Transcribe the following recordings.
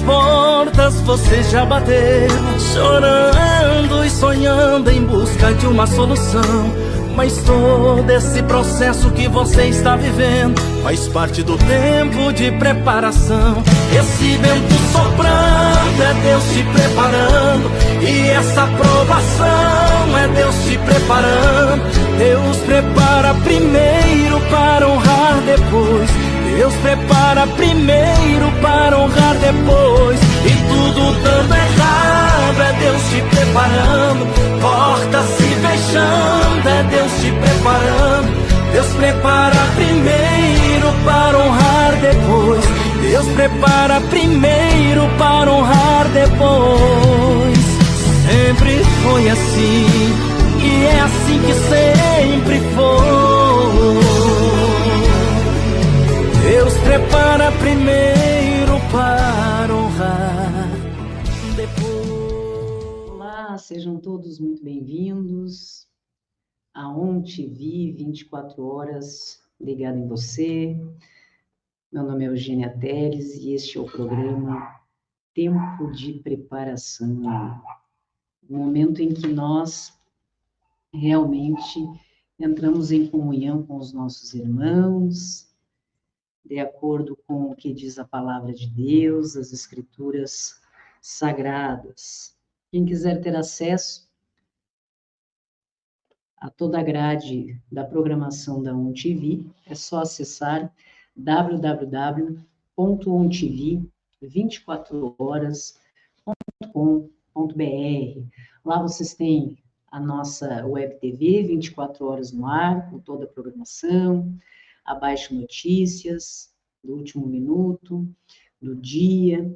portas você já bateu, chorando e sonhando em busca de uma solução. Mas todo esse processo que você está vivendo faz parte do tempo de preparação. Esse vento soprando é Deus te preparando, e essa provação é Deus te preparando. Deus prepara primeiro para honrar depois. Deus prepara primeiro para honrar depois. E tudo dando errado é Deus te preparando, portas se fechando é Deus te preparando. Deus prepara primeiro para honrar depois. Deus prepara primeiro para honrar depois. Sempre foi assim, e é assim que sempre foi. Deus prepara primeiro para honrar depois. Olá, sejam todos muito bem-vindos a ONTV 24 horas ligado em você. Meu nome é Eugênia Teres e este é o programa Tempo de Preparação, o momento em que nós realmente entramos em comunhão com os nossos irmãos, de acordo com o que diz a palavra de Deus, as escrituras sagradas. Quem quiser ter acesso a toda a grade da programação da ONTV, é só acessar www.ontv24horas.com.br. Lá vocês têm a nossa web TV 24 horas no ar, com toda a programação, abaixo notícias do último minuto, do dia.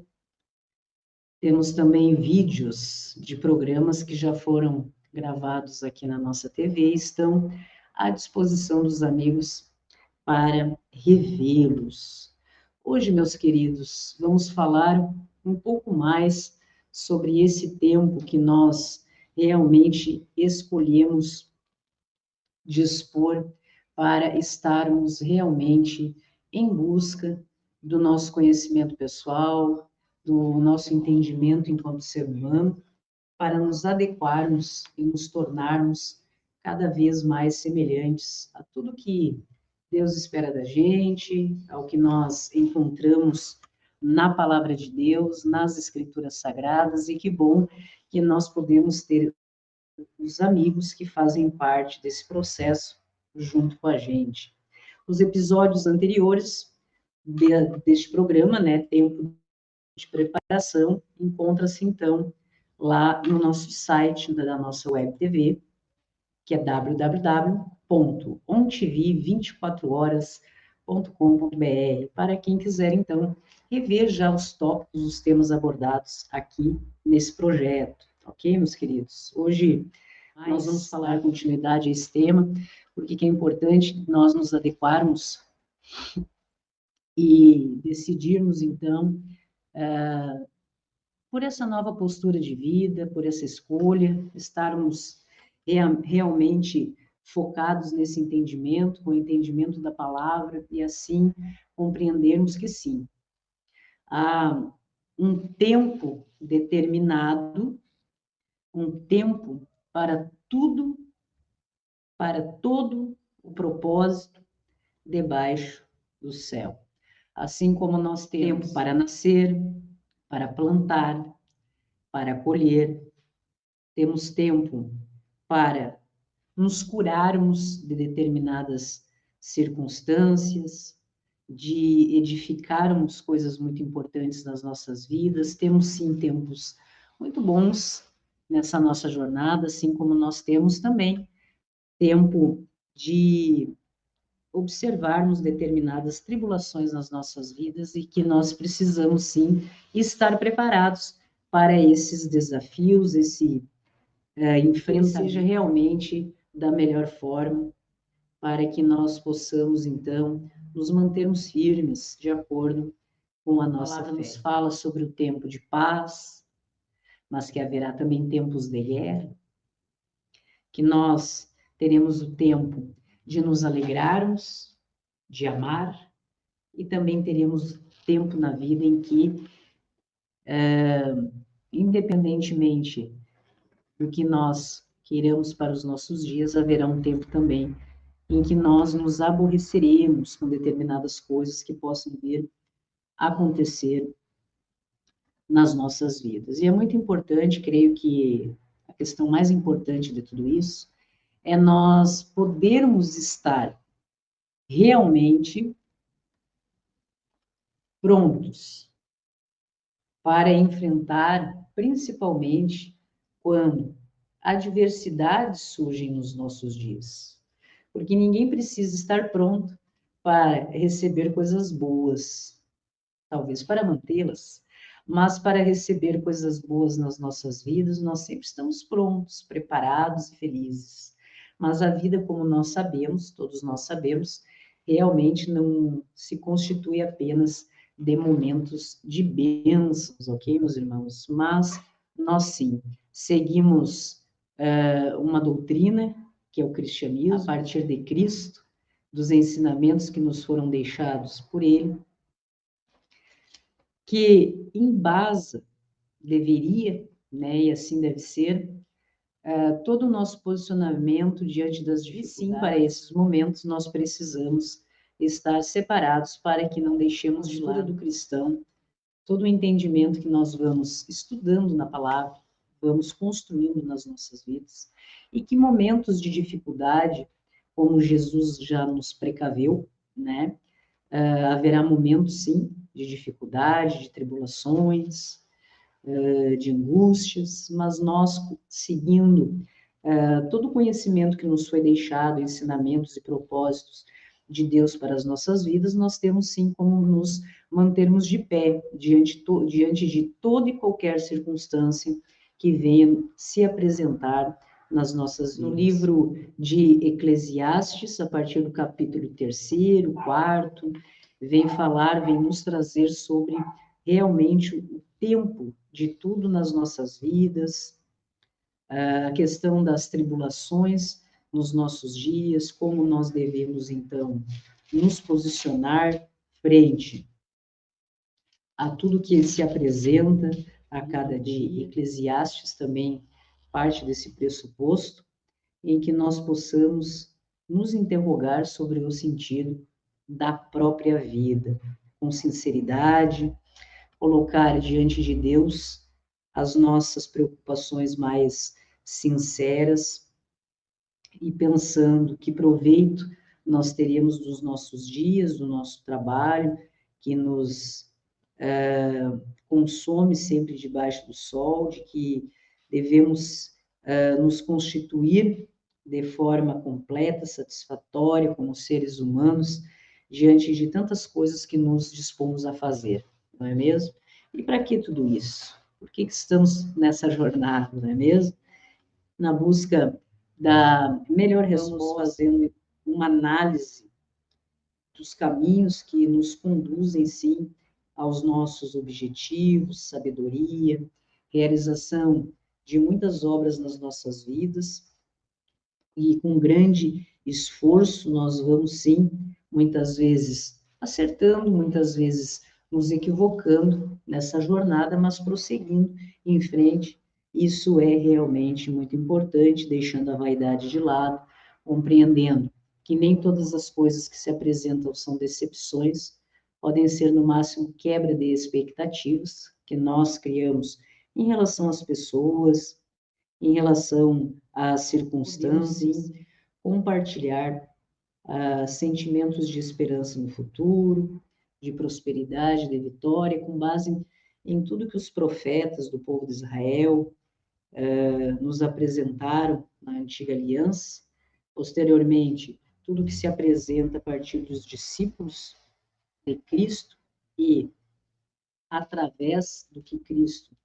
Temos também vídeos de programas que já foram gravados aqui na nossa TV e estão à disposição dos amigos para revê-los. Hoje, meus queridos, vamos falar um pouco mais sobre esse tempo que nós realmente escolhemos dispor para estarmos realmente em busca do nosso conhecimento pessoal, do nosso entendimento enquanto ser humano, para nos adequarmos e nos tornarmos cada vez mais semelhantes a tudo que Deus espera da gente, ao que nós encontramos na palavra de Deus, nas escrituras sagradas, e que bom que nós podemos ter os amigos que fazem parte desse processo junto com a gente. Os episódios anteriores deste programa, né, Tempo de Preparação, encontra-se então lá no nosso site da nossa web TV, que é www.ontv24horas.com.br, para quem quiser então rever já os tópicos, os temas abordados aqui nesse projeto, ok, meus queridos? Hoje nós vamos falar continuidade a esse tema, porque que é importante nós nos adequarmos e decidirmos, então, por essa nova postura de vida, por essa escolha, estarmos realmente focados nesse entendimento, com o entendimento da palavra, e assim compreendermos que sim, há um tempo determinado, um tempo para tudo, para todo o propósito debaixo do céu. Assim como nós temos tempo para nascer, para plantar, para colher, temos tempo para nos curarmos de determinadas circunstâncias, de edificarmos coisas muito importantes nas nossas vidas, temos sim tempos muito bons nessa nossa jornada, assim como nós temos também tempo de observarmos determinadas tribulações nas nossas vidas e que nós precisamos, sim, estar preparados para esses desafios, esse enfrentamento, seja realmente da melhor forma, para que nós possamos, então, nos mantermos firmes de acordo com a nossa fé. Nos fala sobre o tempo de paz, mas que haverá também tempos de guerra, que nós teremos o tempo de nos alegrarmos, de amar, e também teremos tempo na vida em que Independentemente do que nós queiramos para os nossos dias, haverá um tempo também em que nós nos aborreceremos com determinadas coisas que possam vir a acontecer nas nossas vidas. E é muito importante, creio que a questão mais importante de tudo isso é nós podermos estar realmente prontos para enfrentar, principalmente quando adversidades surgem nos nossos dias. Porque ninguém precisa estar pronto para receber coisas boas, talvez para mantê-las, mas para receber coisas boas nas nossas vidas, nós sempre estamos prontos, preparados e felizes. Mas a vida, como nós sabemos, todos nós sabemos, realmente não se constitui apenas de momentos de bênçãos, ok, meus irmãos? Mas nós sim seguimos uma doutrina, que é o cristianismo, a partir de Cristo, dos ensinamentos que nos foram deixados por Ele, que embasa, deveria, né, e assim deve ser, todo o nosso posicionamento diante das dificuldades. E sim, para esses momentos nós precisamos estar separados para que não deixemos de lado do cristão todo o entendimento que nós vamos estudando na palavra, vamos construindo nas nossas vidas, e que momentos de dificuldade, como Jesus já nos precaveu, né, haverá momentos, sim, de dificuldade, de tribulações, de angústias, mas nós, seguindo todo o conhecimento que nos foi deixado, ensinamentos e propósitos de Deus para as nossas vidas, nós temos sim como nos mantermos de pé diante de toda e qualquer circunstância que venha se apresentar nas nossas vidas. No livro de Eclesiastes, a partir do capítulo 3º, 4º, vem nos trazer sobre realmente o tempo de tudo nas nossas vidas, a questão das tribulações nos nossos dias, como nós devemos, então, nos posicionar frente a tudo que se apresenta a cada dia. Eclesiastes também parte desse pressuposto, em que nós possamos nos interrogar sobre o sentido da própria vida, com sinceridade, colocar diante de Deus as nossas preocupações mais sinceras e pensando que proveito nós teremos dos nossos dias, do nosso trabalho, que nos consome sempre debaixo do sol, de que devemos nos constituir de forma completa, satisfatória, como seres humanos, diante de tantas coisas que nos dispomos a fazer, não é mesmo? E para que tudo isso? Por que estamos nessa jornada, não é mesmo? Na busca da melhor resposta, fazendo uma análise dos caminhos que nos conduzem, sim, aos nossos objetivos, sabedoria, realização de muitas obras nas nossas vidas, e com grande esforço nós vamos, sim, muitas vezes acertando, muitas vezes nos equivocando nessa jornada, mas prosseguindo em frente. Isso é realmente muito importante, deixando a vaidade de lado, compreendendo que nem todas as coisas que se apresentam são decepções, podem ser no máximo quebra de expectativas que nós criamos em relação às pessoas, em relação às circunstâncias, compartilhar sentimentos de esperança no futuro, de prosperidade, de vitória, com base em tudo que os profetas do povo de Israel nos apresentaram na antiga aliança. Posteriormente, tudo que se apresenta a partir dos discípulos de Cristo e através do que Cristo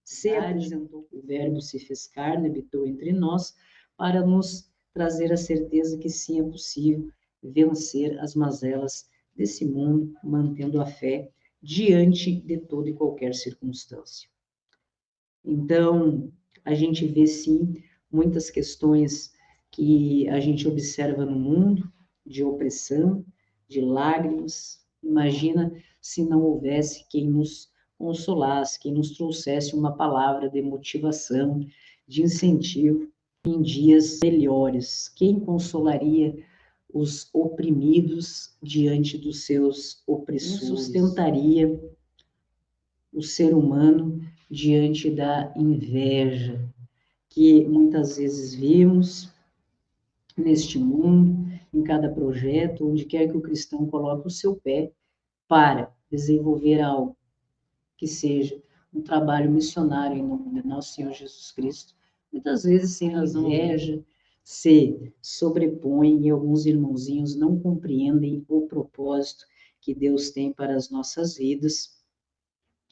se apresentou, o Verbo se fez carne, habitou entre nós, para nos trazer a certeza que sim é possível vencer as mazelas desse mundo, mantendo a fé diante de toda e qualquer circunstância. Então, a gente vê sim muitas questões que a gente observa no mundo, de opressão, de lágrimas. Imagina se não houvesse quem nos consolasse, quem nos trouxesse uma palavra de motivação, de incentivo em dias melhores. Quem consolaria os oprimidos diante dos seus opressores? Quem sustentaria o ser humano diante da inveja que muitas vezes vemos neste mundo, em cada projeto, onde quer que o cristão coloque o seu pé para desenvolver algo que seja um trabalho missionário em nome de nosso Senhor Jesus Cristo, muitas vezes sem razão inveja se sobrepõe e alguns irmãozinhos não compreendem o propósito que Deus tem para as nossas vidas,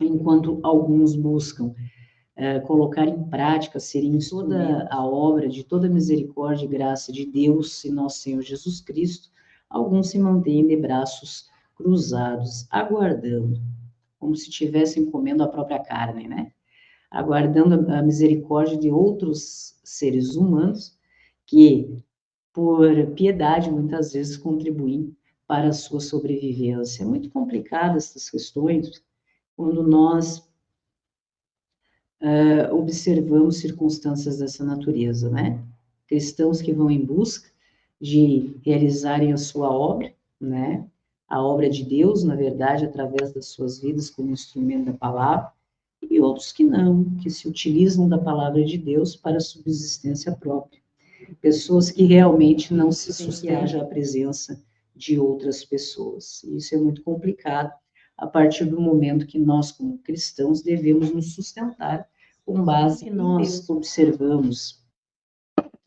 enquanto alguns buscam colocar em prática, serem toda a obra de toda a misericórdia e graça de Deus e nosso Senhor Jesus Cristo, alguns se mantêm de braços cruzados, aguardando, como se estivessem comendo a própria carne, né? Aguardando a misericórdia de outros seres humanos que, por piedade, muitas vezes contribuem para a sua sobrevivência. É muito complicado essas questões quando nós observamos circunstâncias dessa natureza, né? Cristãos que vão em busca de realizarem a sua obra, né? A obra de Deus, na verdade, através das suas vidas como instrumento da palavra, e outros que não, que se utilizam da palavra de Deus para a subsistência própria. Pessoas que realmente não se sustentam à presença de outras pessoas. Isso é muito complicado a partir do momento que nós, como cristãos, devemos nos sustentar com base que nós observamos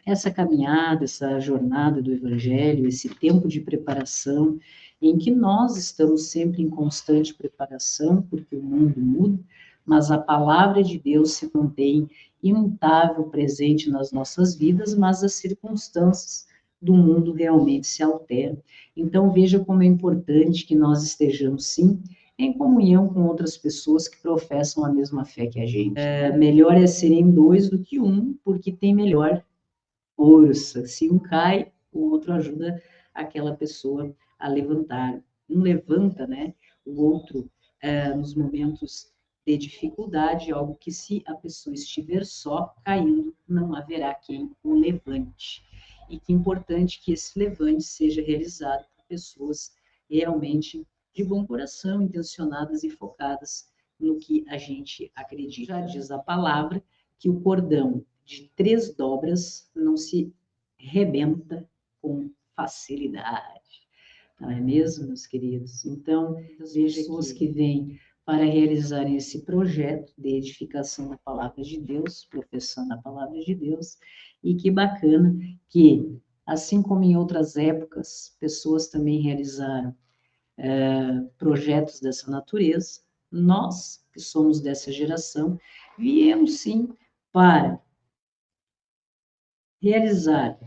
essa caminhada, essa jornada do Evangelho, esse tempo de preparação, em que nós estamos sempre em constante preparação, porque o mundo muda, mas a palavra de Deus se mantém imutável, presente nas nossas vidas, mas as circunstâncias do mundo realmente se alteram. Então, veja como é importante que nós estejamos, sim, em comunhão com outras pessoas que professam a mesma fé que a gente. Melhor é serem dois do que um, porque tem melhor força. Se um cai, o outro ajuda aquela pessoa a levantar. Um levanta, né? O outro, nos momentos de dificuldade, algo que se a pessoa estiver só caindo, não haverá quem o levante. E que importante que esse levante seja realizado por pessoas realmente de bom coração, intencionadas e focadas no que a gente acredita. Já diz a palavra que o cordão de 3 dobras não se rebenta com facilidade. Não é mesmo, meus queridos? Então, veja pessoas que vêm para realizarem esse projeto de edificação da palavra de Deus, professando a palavra de Deus, e que bacana que, assim como em outras épocas, pessoas também realizaram projetos dessa natureza, nós, que somos dessa geração, viemos sim para realizar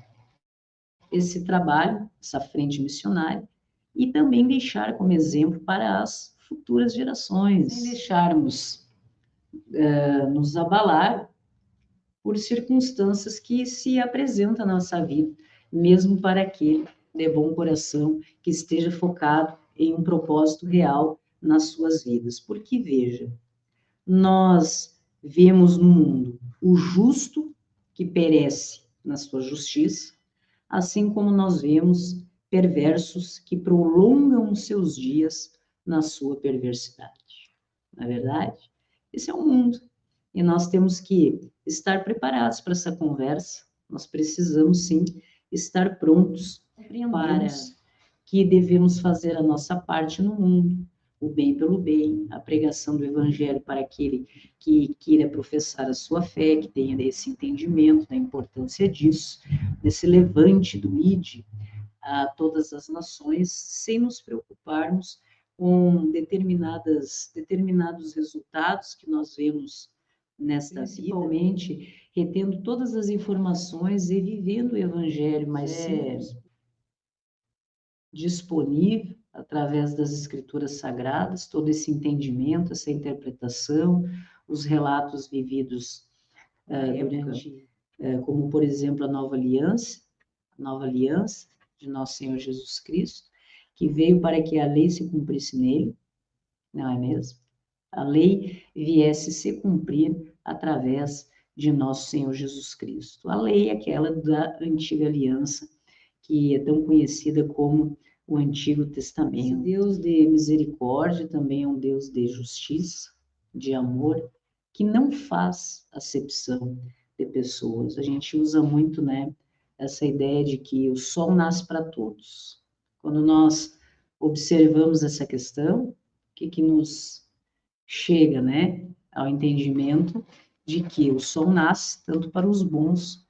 esse trabalho, essa frente missionária, e também deixar como exemplo para as futuras gerações, sem deixarmos nos abalar por circunstâncias que se apresentam na nossa vida, mesmo para aquele de bom coração que esteja focado em um propósito real nas suas vidas. Porque, veja, nós vemos no mundo o justo que perece na sua justiça, assim como nós vemos perversos que prolongam os seus dias na sua perversidade. Não é verdade? Esse é o mundo. E nós temos que estar preparados para essa conversa. Nós precisamos, sim, estar prontos para que devemos fazer a nossa parte no mundo, o bem pelo bem, a pregação do Evangelho para aquele que queira professar a sua fé, que tenha esse entendimento da importância disso, desse levante do ID a todas as nações, sem nos preocuparmos com determinados resultados que nós vemos nesta vida, principalmente retendo todas as informações e vivendo o Evangelho mais disponível através das Escrituras Sagradas, todo esse entendimento, essa interpretação, os relatos vividos durante, como por exemplo a Nova Aliança de Nosso Senhor Jesus Cristo, que veio para que a lei se cumprisse nele, não é mesmo? a lei viesse se cumprir através de nosso Senhor Jesus Cristo. A lei é aquela da antiga aliança, que é tão conhecida como o Antigo Testamento. Deus de misericórdia também é um Deus de justiça, de amor, que não faz acepção de pessoas. A gente usa muito, né, essa ideia de que o sol nasce para todos. Quando nós observamos essa questão, o que nos chega, né, ao entendimento de que o sol nasce tanto para os bons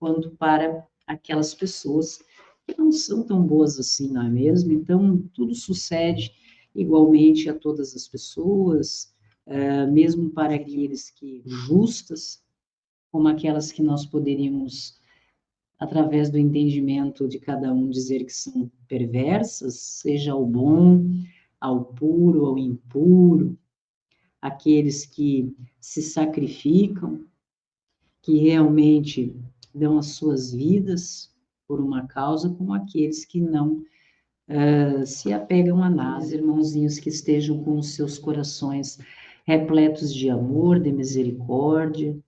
quanto para aquelas pessoas que não são tão boas assim, não é mesmo? Então, tudo sucede igualmente a todas as pessoas, mesmo para aqueles que justas, como aquelas que nós poderíamos, através do entendimento de cada um, dizer que são perversas, seja ao bom, ao puro, ao impuro, aqueles que se sacrificam, que realmente dão as suas vidas por uma causa, como aqueles que não se apegam a nada. Irmãozinhos que estejam com os seus corações repletos de amor, de misericórdia,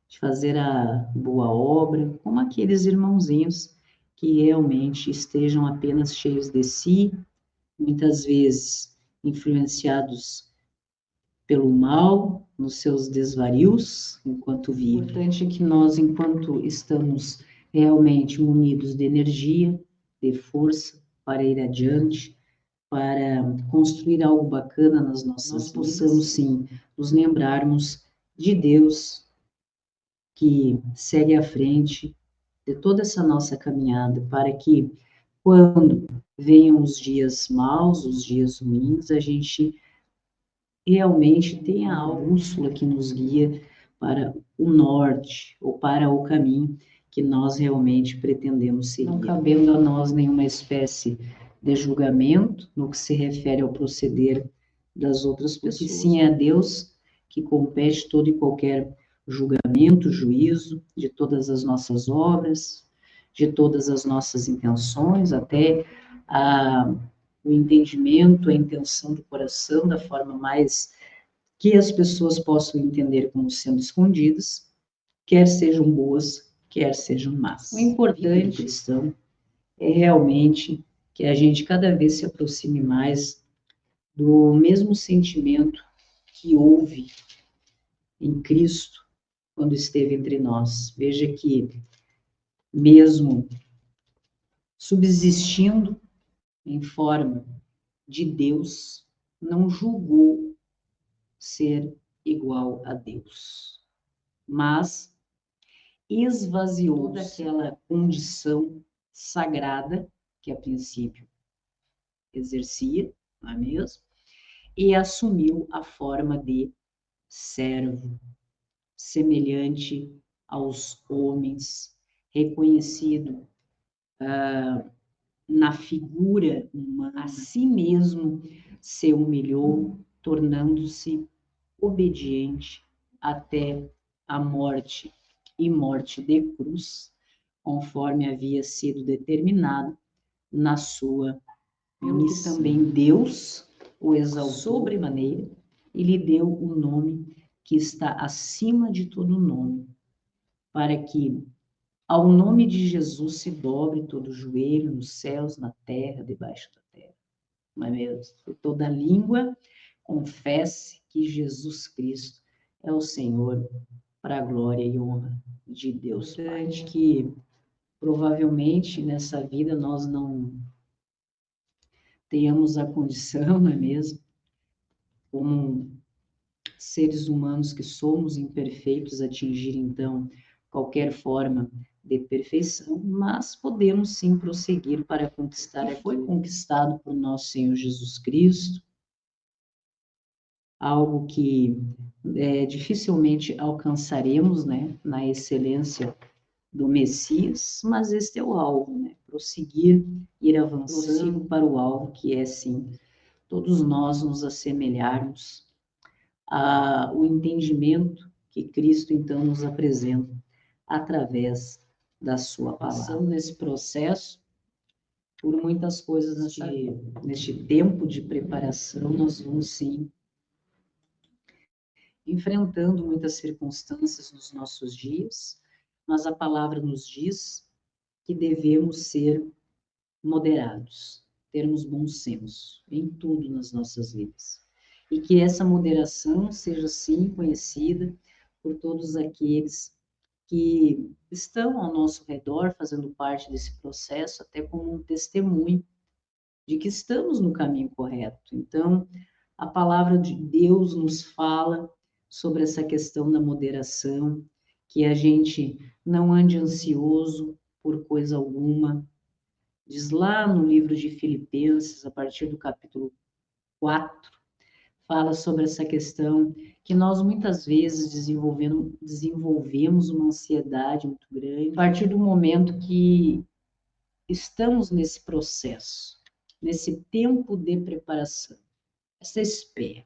de fazer a boa obra, como aqueles irmãozinhos que realmente estejam apenas cheios de si, muitas vezes influenciados pelo mal, nos seus desvarios, enquanto vivem. O importante é que nós, enquanto estamos realmente munidos de energia, de força para ir adiante, para construir algo bacana nas nossas vidas, possamos sim nos lembrarmos de Deus que segue à frente de toda essa nossa caminhada, para que quando venham os dias maus, os dias ruins, a gente realmente tenha a bússola que nos guia para o norte ou para o caminho que nós realmente pretendemos seguir. Não cabendo a nós nenhuma espécie de julgamento no que se refere ao proceder das outras pessoas. E sim, é a Deus que compete todo e qualquer julgamento, juízo de todas as nossas obras, de todas as nossas intenções, até o entendimento, a intenção do coração, da forma mais que as pessoas possam entender como sendo escondidas, quer sejam boas, quer sejam más. O importante, cristão, é realmente que a gente cada vez se aproxime mais do mesmo sentimento que houve em Cristo quando esteve entre nós. Veja que, mesmo subsistindo em forma de Deus, não julgou ser igual a Deus, mas esvaziou daquela condição sagrada que a princípio exercia, não é mesmo? E assumiu a forma de servo, semelhante aos homens, reconhecido na figura humana, a si mesmo se humilhou, tornando-se obediente até a morte e morte de cruz, conforme havia sido determinado na sua missão. Também Deus o exaltou sobremaneira e lhe deu o nome que está acima de todo nome, para que ao nome de Jesus se dobre todo o joelho nos céus, na terra, debaixo da terra. Não é mesmo? Toda língua confesse que Jesus Cristo é o Senhor, para a glória e honra de Deus Pai. Que provavelmente nessa vida nós não tenhamos a condição, não é mesmo? Como seres humanos que somos imperfeitos, atingir então qualquer forma de perfeição, mas podemos sim prosseguir para conquistar aquilo que foi conquistado por nosso Senhor Jesus Cristo, algo que dificilmente alcançaremos, né, na excelência do Messias, mas este é o alvo, né, prosseguir, ir avançando para o alvo, que é sim, todos nós nos assemelharmos ao entendimento que Cristo então nos apresenta através da sua palavra. Nesse processo, por muitas coisas neste tempo de preparação, nós vamos sim enfrentando muitas circunstâncias nos nossos dias, mas a palavra nos diz que devemos ser moderados, termos bom senso em tudo nas nossas vidas. E que essa moderação seja, sim, conhecida por todos aqueles que estão ao nosso redor, fazendo parte desse processo, até como um testemunho de que estamos no caminho correto. Então, a palavra de Deus nos fala sobre essa questão da moderação, que a gente não ande ansioso por coisa alguma. Diz lá no livro de Filipenses, a partir do capítulo 4, fala sobre essa questão que nós muitas vezes desenvolvemos uma ansiedade muito grande a partir do momento que estamos nesse processo, nesse tempo de preparação, essa espera.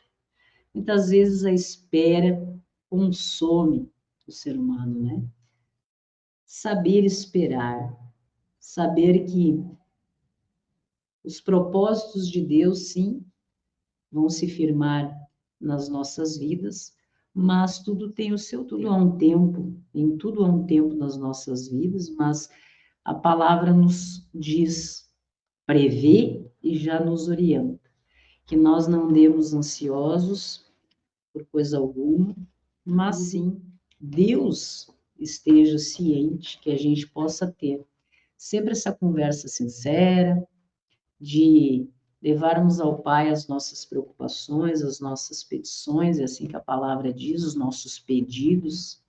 Muitas vezes a espera consome o ser humano, né? Saber esperar, saber que os propósitos de Deus, sim, vão se firmar nas nossas vidas, mas tudo tem o seu, tudo há um tempo, em tudo há um tempo nas nossas vidas, mas a palavra nos diz, prevê e já nos orienta, que nós não andemos ansiosos por coisa alguma, mas sim Deus esteja ciente, que a gente possa ter sempre essa conversa sincera, de levarmos ao Pai as nossas preocupações, as nossas petições, é assim que a palavra diz, os nossos pedidos,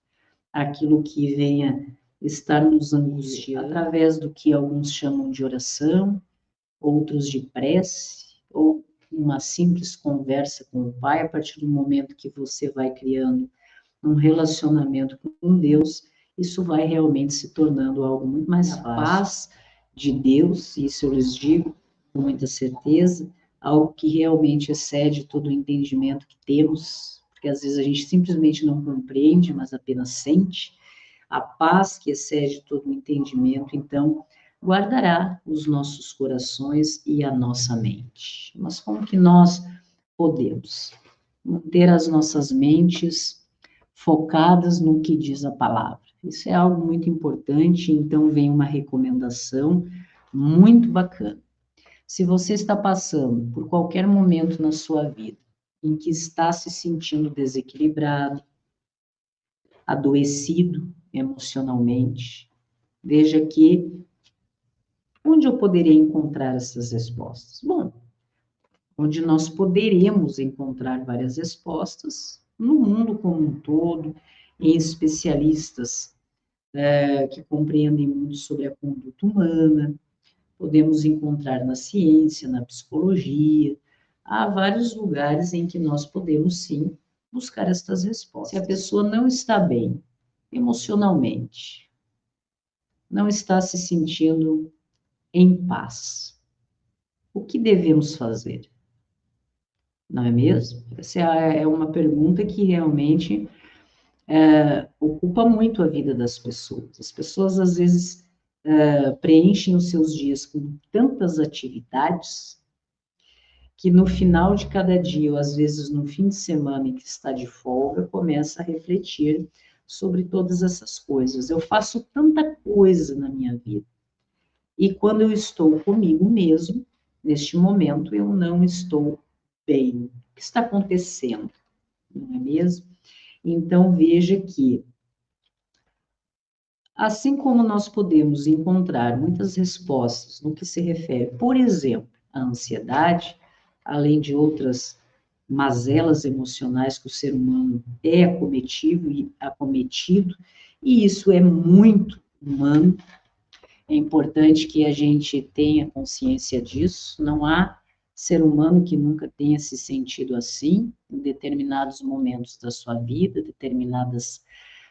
aquilo que venha estar nos angustiando, através do que alguns chamam de oração, outros de prece, ou uma simples conversa com o Pai, a partir do momento que você vai criando um relacionamento com Deus, isso vai realmente se tornando algo muito mais fácil. A paz de Deus, isso eu lhes digo com muita certeza, algo que realmente excede todo o entendimento que temos, porque às vezes a gente simplesmente não compreende, mas apenas sente, a paz que excede todo o entendimento, então, guardará os nossos corações e a nossa mente. Mas como que nós podemos manter as nossas mentes focadas no que diz a palavra? Isso é algo muito importante, então vem uma recomendação muito bacana. Se você está passando por qualquer momento na sua vida em que está se sentindo desequilibrado, adoecido emocionalmente, veja que onde eu poderia encontrar essas respostas? Bom, onde nós poderemos encontrar várias respostas no mundo como um todo, em especialistas que compreendem muito sobre a conduta humana, podemos encontrar na ciência, na psicologia, há vários lugares em que nós podemos, sim, buscar estas respostas. Se a pessoa não está bem emocionalmente, não está se sentindo em paz, o que devemos fazer? Não é mesmo? Essa é uma pergunta que realmente ocupa muito a vida das pessoas. As pessoas, às vezes, preenchem os seus dias com tantas atividades que no final de cada dia, ou às vezes no fim de semana em que está de folga, começa a refletir sobre todas essas coisas. Eu faço tanta coisa na minha vida. E quando eu estou comigo mesmo, neste momento, eu não estou bem. O que está acontecendo? Não é mesmo? Então, veja que, assim como nós podemos encontrar muitas respostas no que se refere, por exemplo, à ansiedade, além de outras mazelas emocionais que o ser humano é acometido, e isso é muito humano. É importante que a gente tenha consciência disso. Não há ser humano que nunca tenha se sentido assim, em determinados momentos da sua vida, determinadas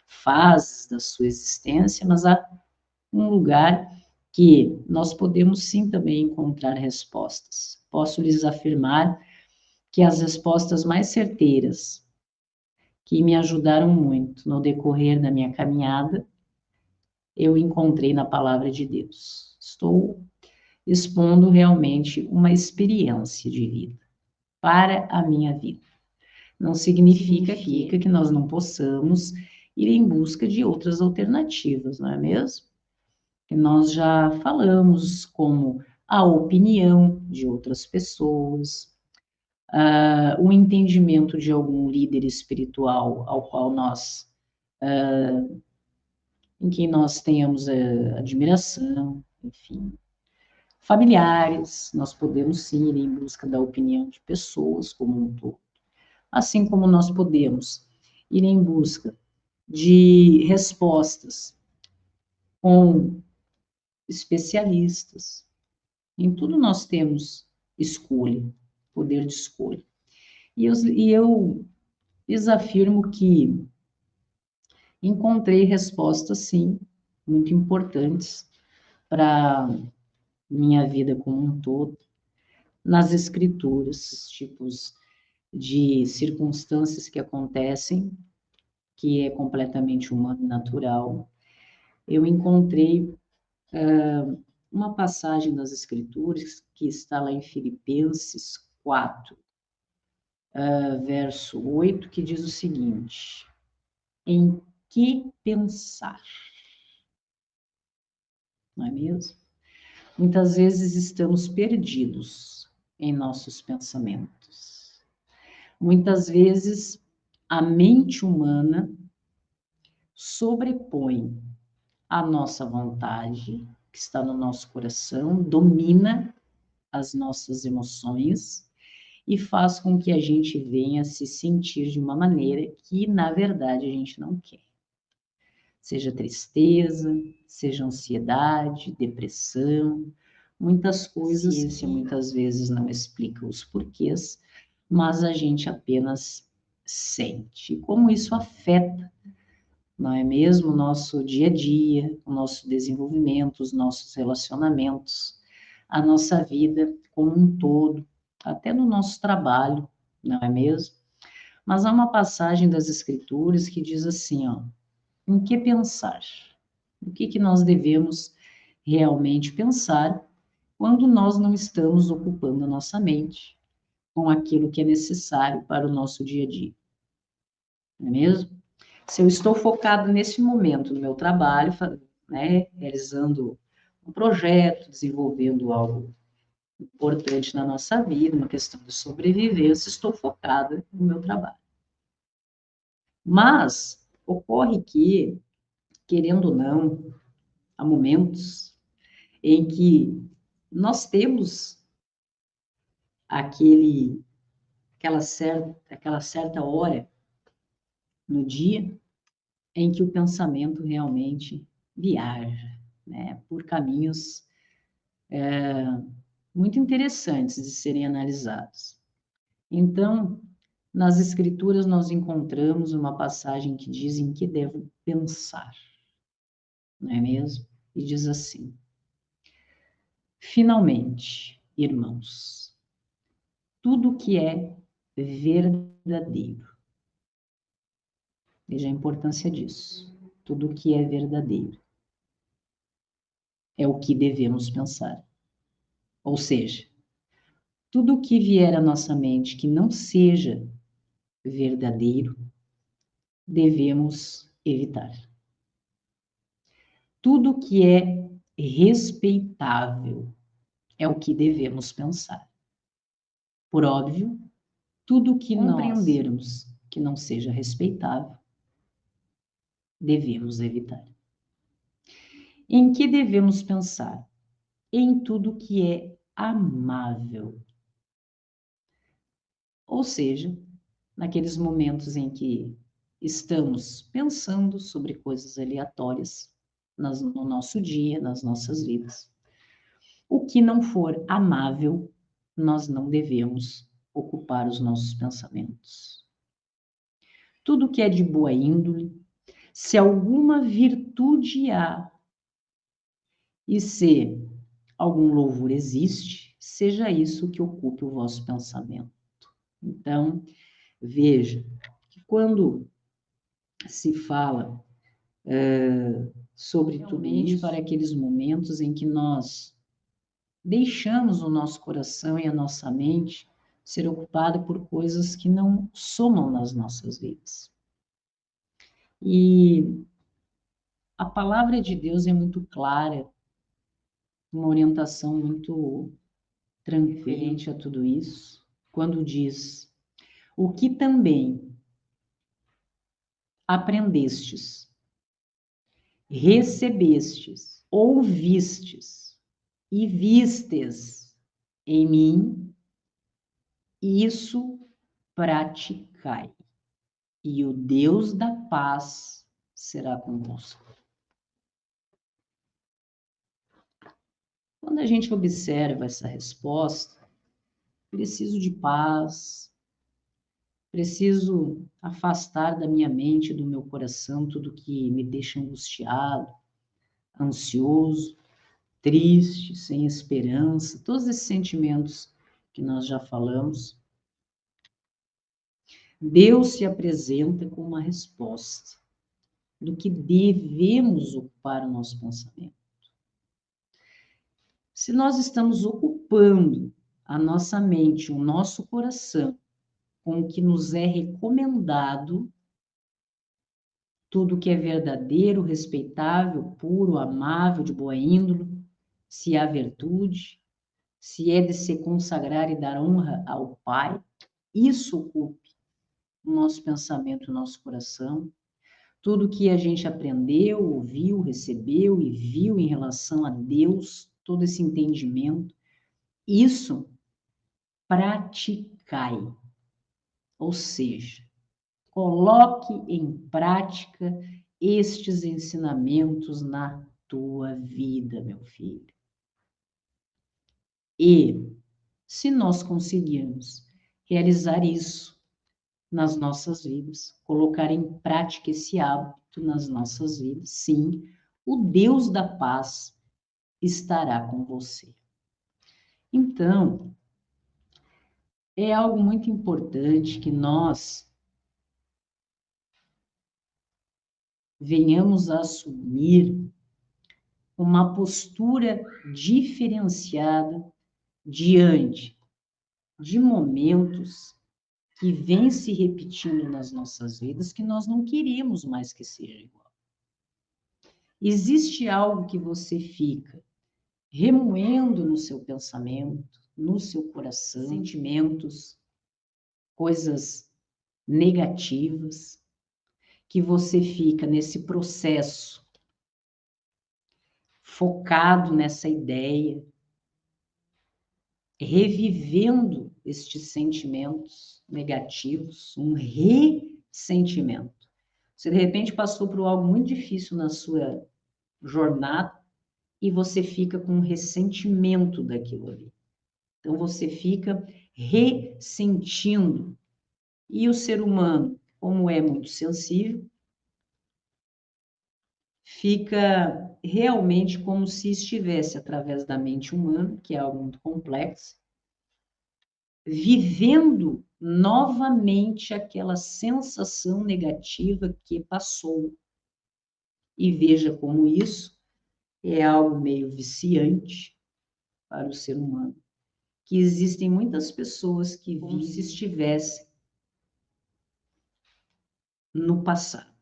fases da sua existência, mas há um lugar que nós podemos sim também encontrar respostas. Posso lhes afirmar que as respostas mais certeiras, que me ajudaram muito no decorrer da minha caminhada, eu encontrei na palavra de Deus. Estou expondo realmente uma experiência de vida para a minha vida. não significa que nós não possamos ir em busca de outras alternativas, não é mesmo? Que nós já falamos, como a opinião de outras pessoas, o entendimento de algum líder espiritual ao qual nós, em quem nós tenhamos admiração, enfim. Familiares, nós podemos sim ir em busca da opinião de pessoas como um todo. Assim como nós podemos ir em busca de respostas com especialistas. Em tudo nós temos escolha, poder de escolha. E eu lhes afirmo que encontrei respostas, sim, muito importantes para minha vida como um todo, nas escrituras, tipos de circunstâncias que acontecem, que é completamente humano e natural. Eu encontrei uma passagem das escrituras que está lá em Filipenses 4, verso 8, que diz o seguinte: em que pensar? Não é mesmo? Muitas vezes estamos perdidos em nossos pensamentos. Muitas vezes a mente humana sobrepõe a nossa vontade, que está no nosso coração, domina as nossas emoções e faz com que a gente venha se sentir de uma maneira que, na verdade, a gente não quer. Seja tristeza, seja ansiedade, depressão, muitas coisas. A ciência muitas vezes não explica os porquês, mas a gente apenas sente. Como isso afeta, não é mesmo, o nosso dia a dia, o nosso desenvolvimento, os nossos relacionamentos, a nossa vida como um todo, até no nosso trabalho, não é mesmo? Mas há uma passagem das Escrituras que diz assim, ó, em que pensar? O que nós devemos realmente pensar quando nós não estamos ocupando a nossa mente com aquilo que é necessário para o nosso dia a dia, não é mesmo? Se eu estou focado nesse momento no meu trabalho, né, realizando um projeto, desenvolvendo algo importante na nossa vida, uma questão de sobrevivência, estou focada no meu trabalho. Mas ocorre que, querendo ou não, há momentos em que nós temos aquela certa hora no dia em que o pensamento realmente viaja, né, por caminhos muito interessantes de serem analisados. Então, nas Escrituras nós encontramos uma passagem que diz em que devo pensar, não é mesmo? E diz assim: finalmente, irmãos, tudo que é verdadeiro, veja a importância disso, tudo que é verdadeiro é o que devemos pensar. Ou seja, tudo que vier à nossa mente que não seja verdadeiro, devemos evitar. Tudo que é respeitável é o que devemos pensar. Por óbvio, tudo que compreendermos que não seja respeitável, devemos evitar. Em que devemos pensar? Em tudo que é amável. Ou seja, naqueles momentos em que estamos pensando sobre coisas aleatórias no nosso dia, nas nossas vidas. O que não for amável, nós não devemos ocupar os nossos pensamentos. Tudo que é de boa índole, se alguma virtude há e se algum louvor existe, seja isso que ocupe o vosso pensamento. Então, veja que quando se fala sobre tudo isso, para aqueles momentos em que nós deixamos o nosso coração e a nossa mente ser ocupada por coisas que não somam nas nossas vidas. E a palavra de Deus é muito clara, uma orientação muito referente a tudo isso, quando diz: o que também aprendestes, recebestes, ouvistes e vistes em mim, isso praticai, e o Deus da paz será convosco. Quando a gente observa essa resposta, preciso de paz, preciso afastar da minha mente, do meu coração, tudo que me deixa angustiado, ansioso, triste, sem esperança, todos esses sentimentos que nós já falamos. Deus se apresenta com uma resposta do que devemos ocupar o nosso pensamento. Se nós estamos ocupando a nossa mente, o nosso coração, com o que nos é recomendado, tudo que é verdadeiro, respeitável, puro, amável, de boa índole, se há virtude, se é de se consagrar e dar honra ao Pai, isso ocupe o nosso pensamento, o nosso coração. Tudo que a gente aprendeu, ouviu, recebeu e viu em relação a Deus, todo esse entendimento, isso praticai. Ou seja, coloque em prática estes ensinamentos na tua vida, meu filho. E se nós conseguirmos realizar isso nas nossas vidas, colocar em prática esse hábito nas nossas vidas, sim, o Deus da paz estará com você. Então, é algo muito importante que nós venhamos a assumir uma postura diferenciada diante de momentos que vêm se repetindo nas nossas vidas que nós não queremos mais que seja igual. Existe algo que você fica remoendo no seu pensamento, no seu coração, sentimentos, coisas negativas, que você fica nesse processo focado nessa ideia, revivendo estes sentimentos negativos, um ressentimento. Você, de repente, passou por algo muito difícil na sua jornada e você fica com um ressentimento daquilo ali. Então, você fica ressentindo. E o ser humano, como é muito sensível, fica realmente como se estivesse, através da mente humana, que é algo muito complexo, vivendo novamente aquela sensação negativa que passou. E veja como isso é algo meio viciante para o ser humano, que existem muitas pessoas que vivem se estivessem no passado,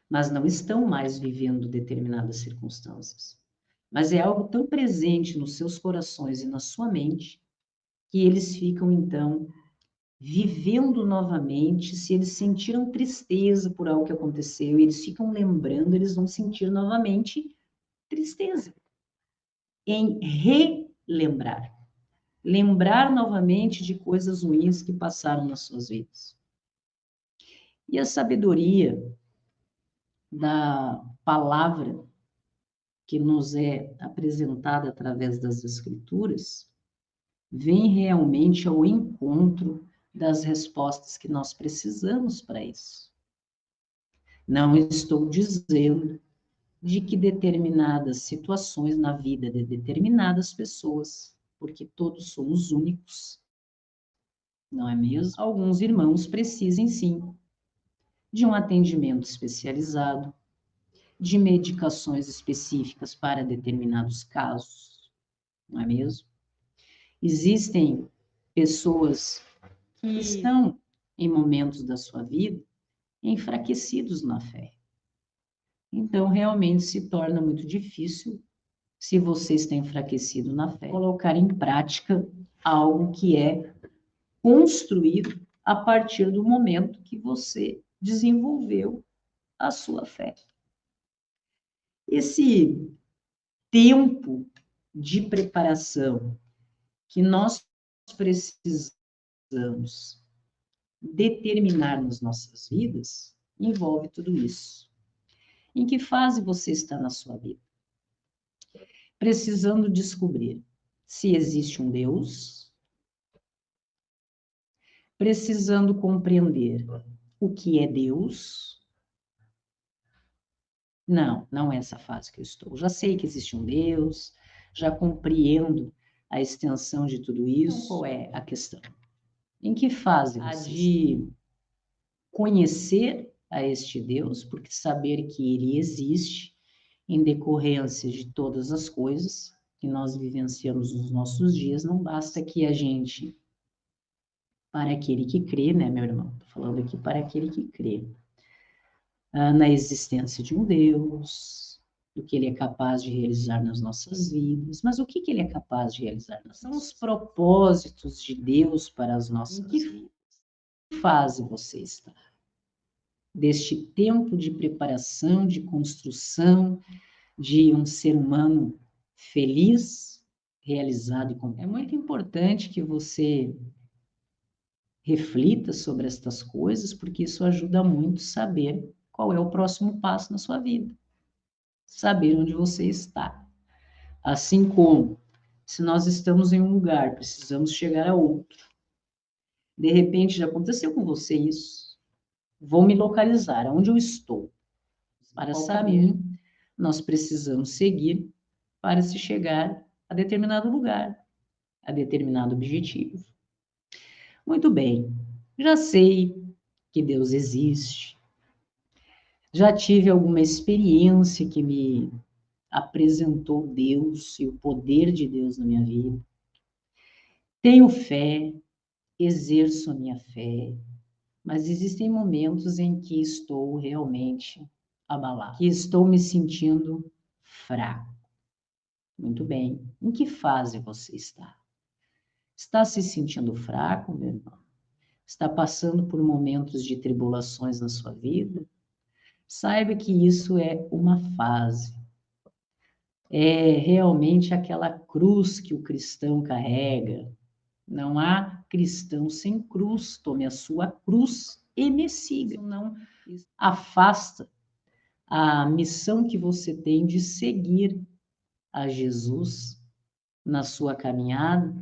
mas não estão mais vivendo determinadas circunstâncias. Mas é algo tão presente nos seus corações e na sua mente que eles ficam, então, vivendo novamente. Se eles sentiram tristeza por algo que aconteceu, e eles ficam lembrando, eles vão sentir novamente tristeza. Em relembrar. Lembrar novamente de coisas ruins que passaram nas suas vidas. E a sabedoria da palavra que nos é apresentada através das Escrituras vem realmente ao encontro das respostas que nós precisamos para isso. Não estou dizendo de que determinadas situações na vida de determinadas pessoas, porque todos somos únicos, não é mesmo? Alguns irmãos precisem sim de um atendimento especializado, de medicações específicas para determinados casos, não é mesmo? Existem pessoas que estão em momentos da sua vida enfraquecidos na fé. Então, realmente se torna muito difícil, se você está enfraquecido na fé, colocar em prática algo que é construído a partir do momento que você desenvolveu a sua fé. Esse tempo de preparação que nós precisamos determinar nas nossas vidas envolve tudo isso. Em que fase você está na sua vida? Precisando descobrir se existe um Deus, precisando compreender o que é Deus. Não, não é essa fase que eu estou. Já sei que existe um Deus, já compreendo a extensão de tudo isso. Então, qual é a questão? Em que fase você de conhecer a este Deus, porque saber que ele existe em decorrência de todas as coisas que nós vivenciamos nos nossos dias, não basta que a gente, para aquele que crê, né, meu irmão? Estou falando aqui para aquele que crê na existência de um Deus, do que ele é capaz de realizar nas nossas vidas. Mas o que ele é capaz de realizar? São os propósitos de Deus para as nossas vidas. Que fase você está? Deste tempo de preparação, de construção, de um ser humano feliz, realizado e completo. É muito importante que você reflita sobre estas coisas, porque isso ajuda muito a saber qual é o próximo passo na sua vida. Saber onde você está. Assim como, se nós estamos em um lugar, precisamos chegar a outro. De repente, já aconteceu com você isso. Vou me localizar, onde eu estou. Para saber, nós precisamos seguir para se chegar a determinado lugar, a determinado objetivo. Muito bem, já sei que Deus existe, já tive alguma experiência que me apresentou Deus e o poder de Deus na minha vida. Tenho fé, exerço a minha fé, mas existem momentos em que estou realmente abalado, que estou me sentindo fraco. Muito bem, em que fase você está? Está se sentindo fraco, meu irmão? Está passando por momentos de tribulações na sua vida? Saiba que isso é uma fase. É realmente aquela cruz que o cristão carrega. Não há cristão sem cruz. Tome a sua cruz e me siga. Isso não afasta a missão que você tem de seguir a Jesus na sua caminhada,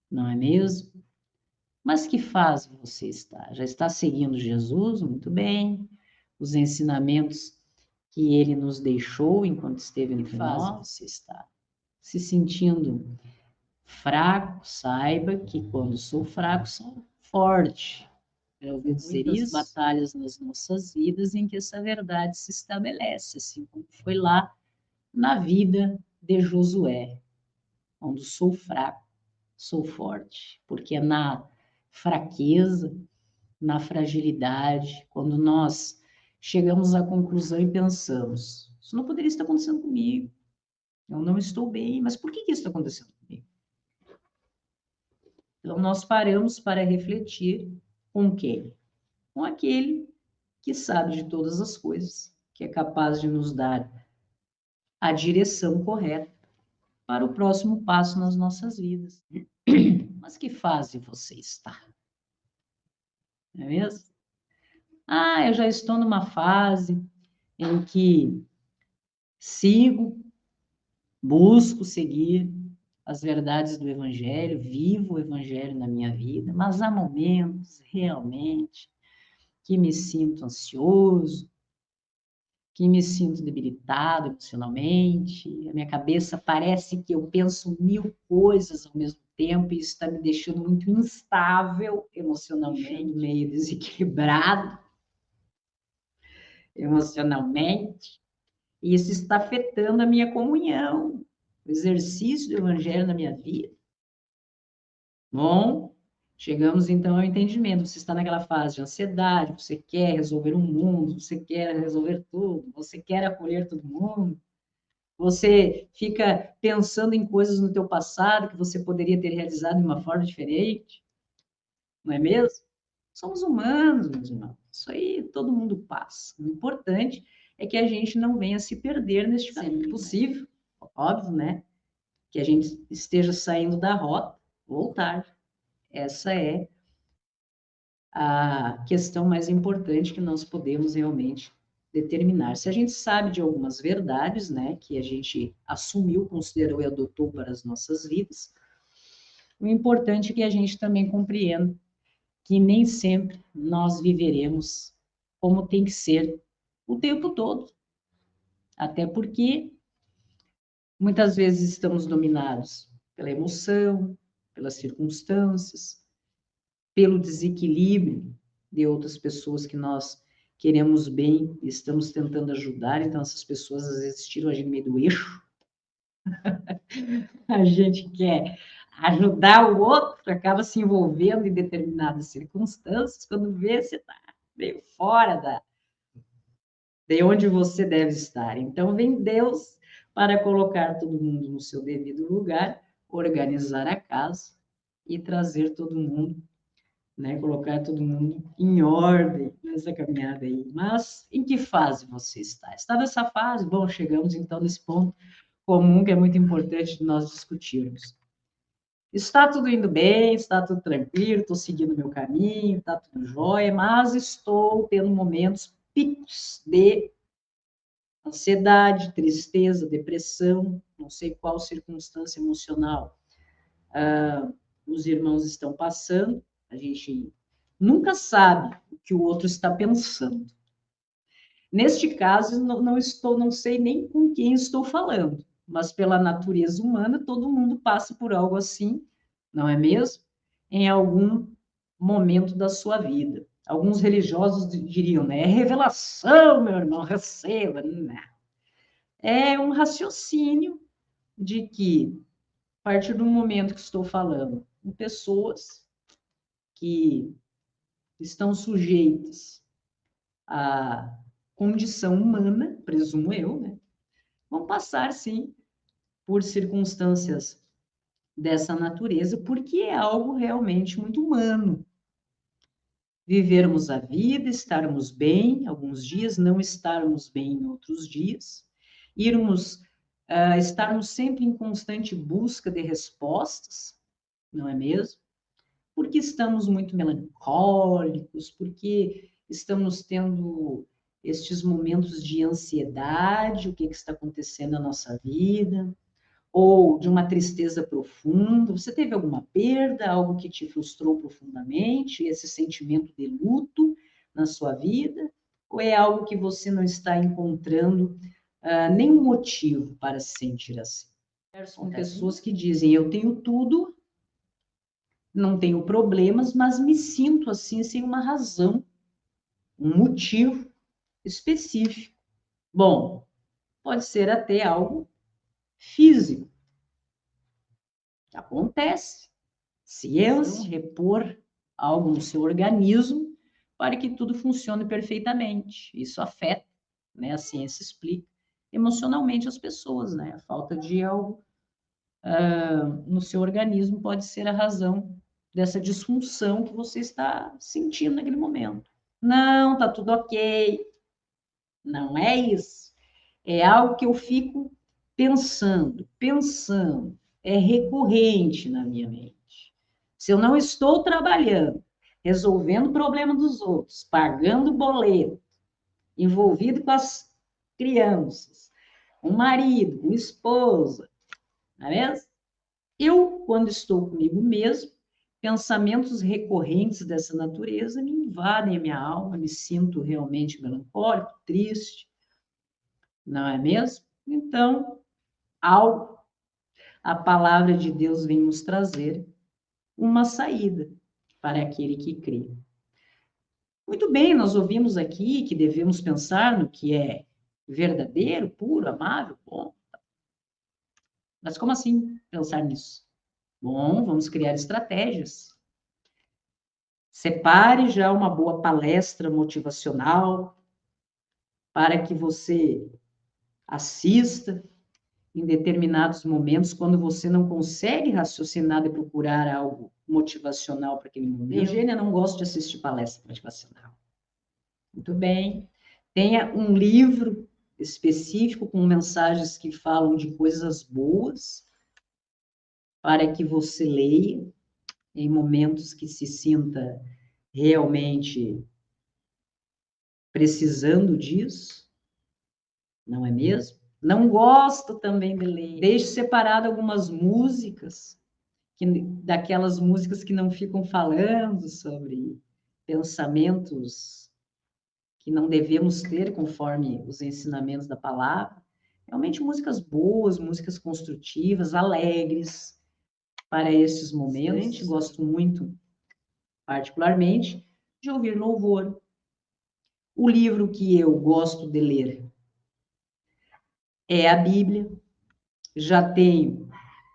não é mesmo? Mas que fase você está? Já está seguindo Jesus? Muito bem. Os ensinamentos que ele nos deixou enquanto esteve entre nós, você está se sentindo fraco? Saiba que quando sou fraco, sou forte. Já ouviu dizer isso? Batalhas nas nossas vidas em que essa verdade se estabelece, assim como foi lá na vida de Josué, onde sou fraco, sou forte, porque é na fraqueza, na fragilidade, quando nós chegamos à conclusão e pensamos, isso não poderia estar acontecendo comigo, eu não estou bem, mas por que isso está acontecendo comigo? Então, nós paramos para refletir com quem? Com aquele que sabe de todas as coisas, que é capaz de nos dar a direção correta para o próximo passo nas nossas vidas. Mas que fase você está? Não é mesmo? Ah, eu já estou numa fase em que busco seguir as verdades do Evangelho, vivo o Evangelho na minha vida, mas há momentos realmente que me sinto ansioso, que me sinto debilitado emocionalmente, a minha cabeça parece que eu penso 1000 coisas ao mesmo tempo e isso está me deixando muito instável emocionalmente, meio desequilibrado emocionalmente, e isso está afetando a minha comunhão, o exercício do Evangelho na minha vida. Bom, chegamos então ao entendimento. Você está naquela fase de ansiedade, você quer resolver o mundo, você quer resolver tudo, você quer acolher todo mundo. Você fica pensando em coisas no teu passado que você poderia ter realizado de uma forma diferente, não é mesmo? Somos humanos, meus irmãos. Isso aí todo mundo passa. O importante é que a gente não venha se perder neste caminho possível, óbvio, né? Que a gente esteja saindo da rota, voltar. Essa é a questão mais importante que nós podemos realmente determinar. Se a gente sabe de algumas verdades, né, que a gente assumiu, considerou e adotou para as nossas vidas, o importante é que a gente também compreenda que nem sempre nós viveremos como tem que ser o tempo todo. Até porque muitas vezes estamos dominados pela emoção, pelas circunstâncias, pelo desequilíbrio de outras pessoas que nós queremos bem e estamos tentando ajudar. Então, essas pessoas às vezes tiram a gente no meio do eixo. A gente quer ajudar o outro, acaba se envolvendo em determinadas circunstâncias, quando vê, você está meio fora de onde você deve estar. Então, vem Deus para colocar todo mundo no seu devido lugar, organizar a casa e trazer todo mundo, né, colocar todo mundo em ordem nessa caminhada aí. Mas em que fase você está? Está nessa fase? Bom, chegamos então nesse ponto comum que é muito importante de nós discutirmos. Está tudo indo bem, está tudo tranquilo, estou seguindo o meu caminho, está tudo jóia, mas estou tendo momentos picos de ansiedade, tristeza, depressão, não sei qual circunstância emocional os irmãos estão passando, a gente nunca sabe o que o outro está pensando. Neste caso, não sei nem com quem estou falando, mas pela natureza humana, todo mundo passa por algo assim, não é mesmo? Em algum momento da sua vida. Alguns religiosos diriam, né? É revelação, meu irmão, receba. Não. É um raciocínio de que, a partir do momento que estou falando, com pessoas que estão sujeitas à condição humana, presumo eu, né? Vão passar, sim, por circunstâncias dessa natureza, porque é algo realmente muito humano. Vivermos a vida, estarmos bem alguns dias, não estarmos bem em outros dias, estarmos sempre em constante busca de respostas, não é mesmo? Porque estamos muito melancólicos, porque estamos tendo estes momentos de ansiedade, o que está acontecendo na nossa vida, ou de uma tristeza profunda. Você teve alguma perda, algo que te frustrou profundamente, esse sentimento de luto na sua vida? Ou é algo que você não está encontrando nenhum motivo para se sentir assim? São pessoas que dizem, eu tenho tudo, não tenho problemas, mas me sinto assim sem uma razão, um motivo específico. Bom, pode ser até algo físico. Acontece. Ciência, repor algo no seu organismo para que tudo funcione perfeitamente. Isso afeta, né? A ciência explica emocionalmente as pessoas, né? A falta de algo no seu organismo pode ser a razão dessa disfunção que você está sentindo naquele momento. Não, tá tudo ok. Não é isso. É algo que eu fico pensando. É recorrente na minha mente. Se eu não estou trabalhando, resolvendo o problema dos outros, pagando boleto, envolvido com as crianças, o marido, a esposa, não é mesmo? Eu, quando estou comigo mesmo, pensamentos recorrentes dessa natureza me invadem a minha alma, me sinto realmente melancólico, triste, não é mesmo? Então, a palavra de Deus vem nos trazer uma saída para aquele que crê. Muito bem, nós ouvimos aqui que devemos pensar no que é verdadeiro, puro, amável, bom. Mas como assim pensar nisso? Bom, vamos criar estratégias. Separe já uma boa palestra motivacional para que você assista em determinados momentos, quando você não consegue raciocinar e procurar algo motivacional para aquele momento. Eugênia, não gosto de assistir palestra motivacional. Muito bem. Tenha um livro específico com mensagens que falam de coisas boas para que você leia em momentos que se sinta realmente precisando disso, não é mesmo? Não gosto também de ler. Deixe separado algumas músicas, daquelas músicas que não ficam falando sobre pensamentos que não devemos ter conforme os ensinamentos da palavra. Realmente músicas boas, músicas construtivas, alegres para esses momentos. Sim. Gosto muito, particularmente, de ouvir louvor. O livro que eu gosto de ler é a Bíblia. Já tenho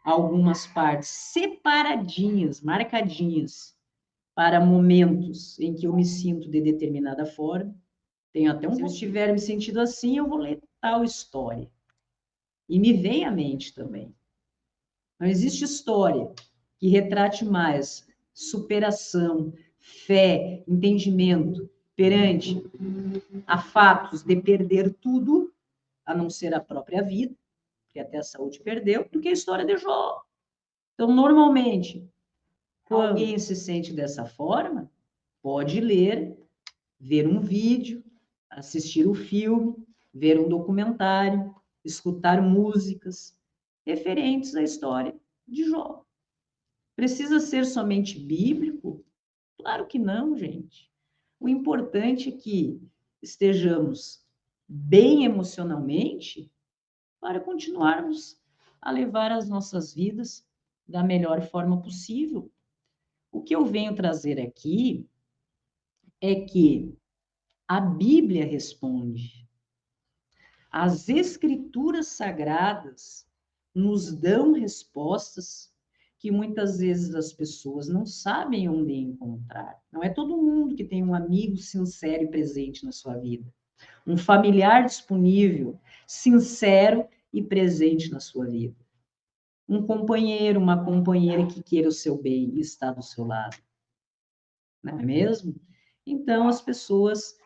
algumas partes separadinhas, marcadinhas, para momentos em que eu me sinto de determinada forma. Tenho até Se eu estiver me sentindo assim, eu vou ler tal história. E me vem à mente também. Não existe história que retrate mais superação, fé, entendimento perante a fatos de perder tudo, a não ser a própria vida, que até a saúde perdeu, do que a história de Jó. Então, normalmente, quando alguém se sente dessa forma, pode ler, ver um vídeo, assistir um filme, ver um documentário, escutar músicas referentes à história de Jó. Precisa ser somente bíblico? Claro que não, gente. O importante é que estejamos bem emocionalmente para continuarmos a levar as nossas vidas da melhor forma possível. O que eu venho trazer aqui é que a Bíblia responde. As Escrituras Sagradas nos dão respostas que muitas vezes as pessoas não sabem onde encontrar. Não é todo mundo que tem um amigo sincero e presente na sua vida. Um familiar disponível, sincero e presente na sua vida. Um companheiro, uma companheira que queira o seu bem e está do seu lado. Não é mesmo? Então, as pessoas,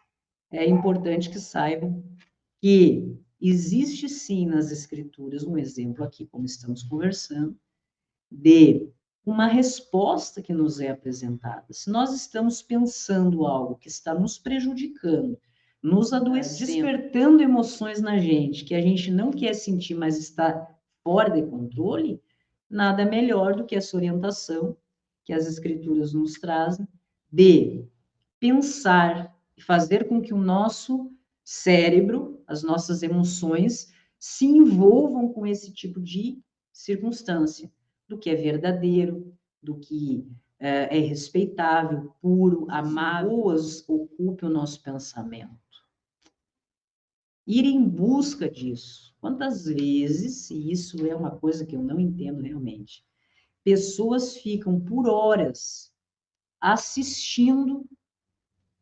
é importante que saibam que existe sim nas Escrituras um exemplo aqui, como estamos conversando, de uma resposta que nos é apresentada. Se nós estamos pensando algo que está nos prejudicando, nos adoecendo, despertando emoções na gente que a gente não quer sentir, mas está fora de controle, nada melhor do que essa orientação que as Escrituras nos trazem de pensar e fazer com que o nosso cérebro, as nossas emoções, se envolvam com esse tipo de circunstância, do que é verdadeiro, do que é respeitável, puro, amável, boas ocupe o nosso pensamento. Ir em busca disso. Quantas vezes, e isso é uma coisa que eu não entendo realmente, pessoas ficam por horas assistindo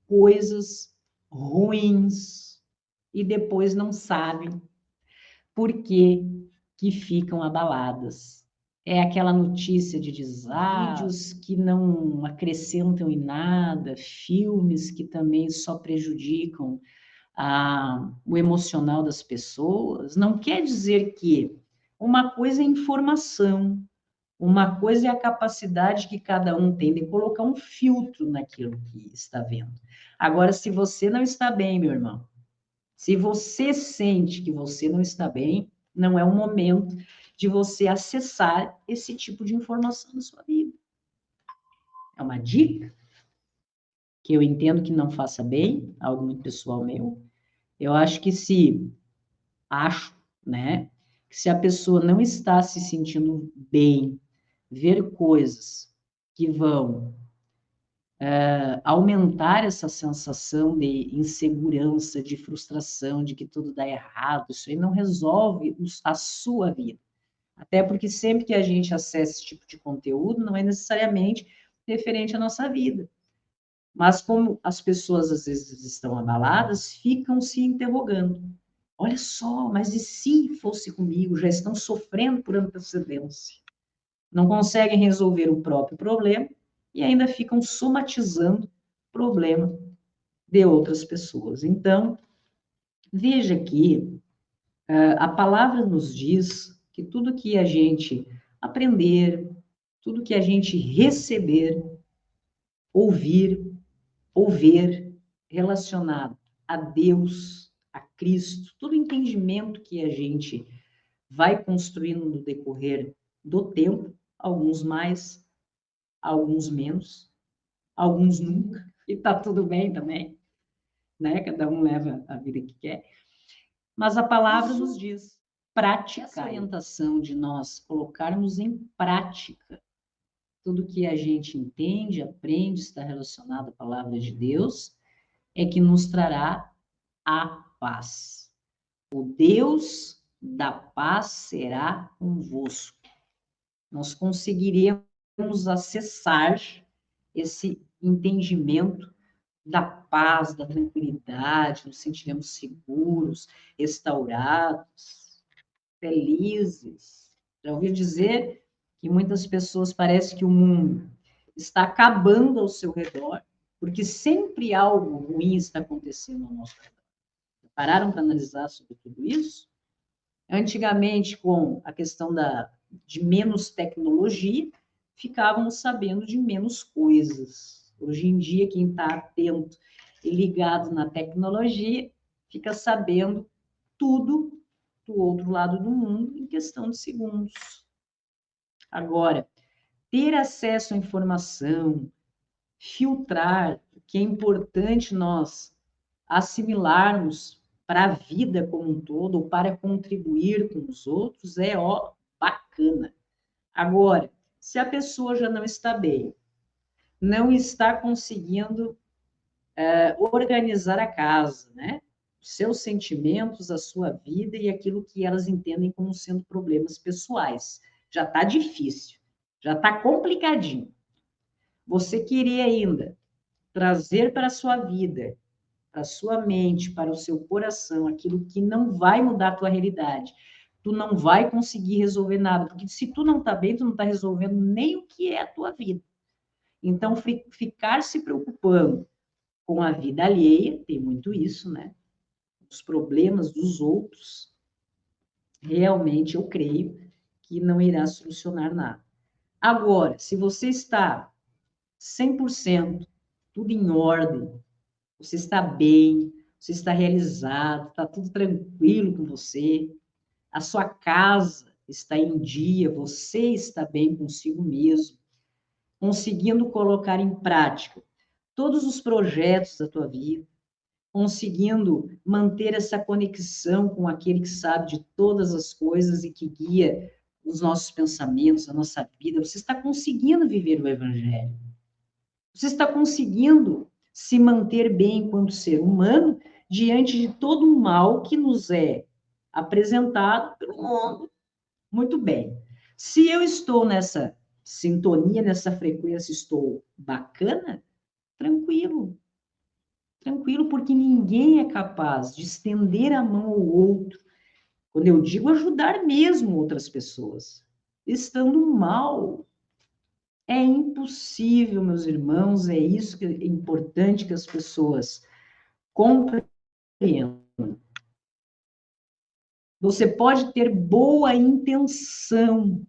coisas ruins e depois não sabem por que ficam abaladas. É aquela notícia de vídeos que não acrescentam em nada, filmes que também só prejudicam o emocional das pessoas. Não quer dizer que uma coisa é informação, uma coisa é a capacidade que cada um tem de colocar um filtro naquilo que está vendo. Agora, se você não está bem, meu irmão, se você sente que você não está bem, não é o momento de você acessar esse tipo de informação na sua vida. É uma dica que eu entendo que não faça bem, algo muito pessoal meu. Eu acho que né, que se a pessoa não está se sentindo bem, ver coisas que vão aumentar essa sensação de insegurança, de frustração, de que tudo dá errado, isso aí não resolve a sua vida. Até porque sempre que a gente acessa esse tipo de conteúdo, não é necessariamente referente à nossa vida. Mas como as pessoas às vezes estão abaladas, ficam se interrogando. Olha só, mas e se fosse comigo? Já estão sofrendo por antecedência. Não conseguem resolver o próprio problema e ainda ficam somatizando o problema de outras pessoas. Então, veja que a palavra nos diz que tudo que a gente aprender, tudo que a gente receber, ouvir ou ver relacionado a Deus, a Cristo, todo entendimento que a gente vai construindo no decorrer do tempo, alguns mais, alguns menos, alguns nunca, e tá tudo bem também, né? Cada um leva a vida que quer. Mas a palavra nos diz prática, essa orientação de nós colocarmos em prática tudo que a gente entende, aprende, está relacionado à palavra de Deus, é que nos trará a paz. O Deus da paz será convosco. Nós conseguiremos acessar esse entendimento da paz, da tranquilidade, nos sentiremos seguros, restaurados, felizes. Já ouvi dizer que muitas pessoas parece que o mundo está acabando ao seu redor, porque sempre algo ruim está acontecendo ao nosso redor. Pararam para analisar sobre tudo isso? Antigamente, com a questão de menos tecnologia, ficávamos sabendo de menos coisas. Hoje em dia, quem está atento e ligado na tecnologia, fica sabendo tudo do outro lado do mundo em questão de segundos. Agora, ter acesso à informação, filtrar, o que é importante nós assimilarmos para a vida como um todo, ou para contribuir com os outros, é bacana. Agora, se a pessoa já não está bem, não está conseguindo organizar a casa, né? Os seus sentimentos, a sua vida e aquilo que elas entendem como sendo problemas pessoais. Já está difícil, já está complicadinho. Você querer ainda trazer para a sua vida, para a sua mente, para o seu coração, aquilo que não vai mudar a tua realidade. Tu não vai conseguir resolver nada, porque se tu não está bem, tu não está resolvendo nem o que é a tua vida. Então, ficar se preocupando com a vida alheia, tem muito isso, né? Os problemas dos outros, realmente eu creio que não irá solucionar nada. Agora, se você está 100%, tudo em ordem, você está bem, você está realizado, está tudo tranquilo com você, a sua casa está em dia, você está bem consigo mesmo, conseguindo colocar em prática todos os projetos da tua vida, conseguindo manter essa conexão com aquele que sabe de todas as coisas e que guia os nossos pensamentos, a nossa vida, você está conseguindo viver o Evangelho. Você está conseguindo se manter bem enquanto ser humano diante de todo o mal que nos é apresentado pelo mundo. Muito bem. Se eu estou nessa sintonia, nessa frequência, estou bacana, tranquilo. Tranquilo, porque ninguém é capaz de estender a mão ao outro. Quando eu digo ajudar mesmo outras pessoas, estando mal. É impossível, meus irmãos, é isso que é importante que as pessoas compreendam. Você pode ter boa intenção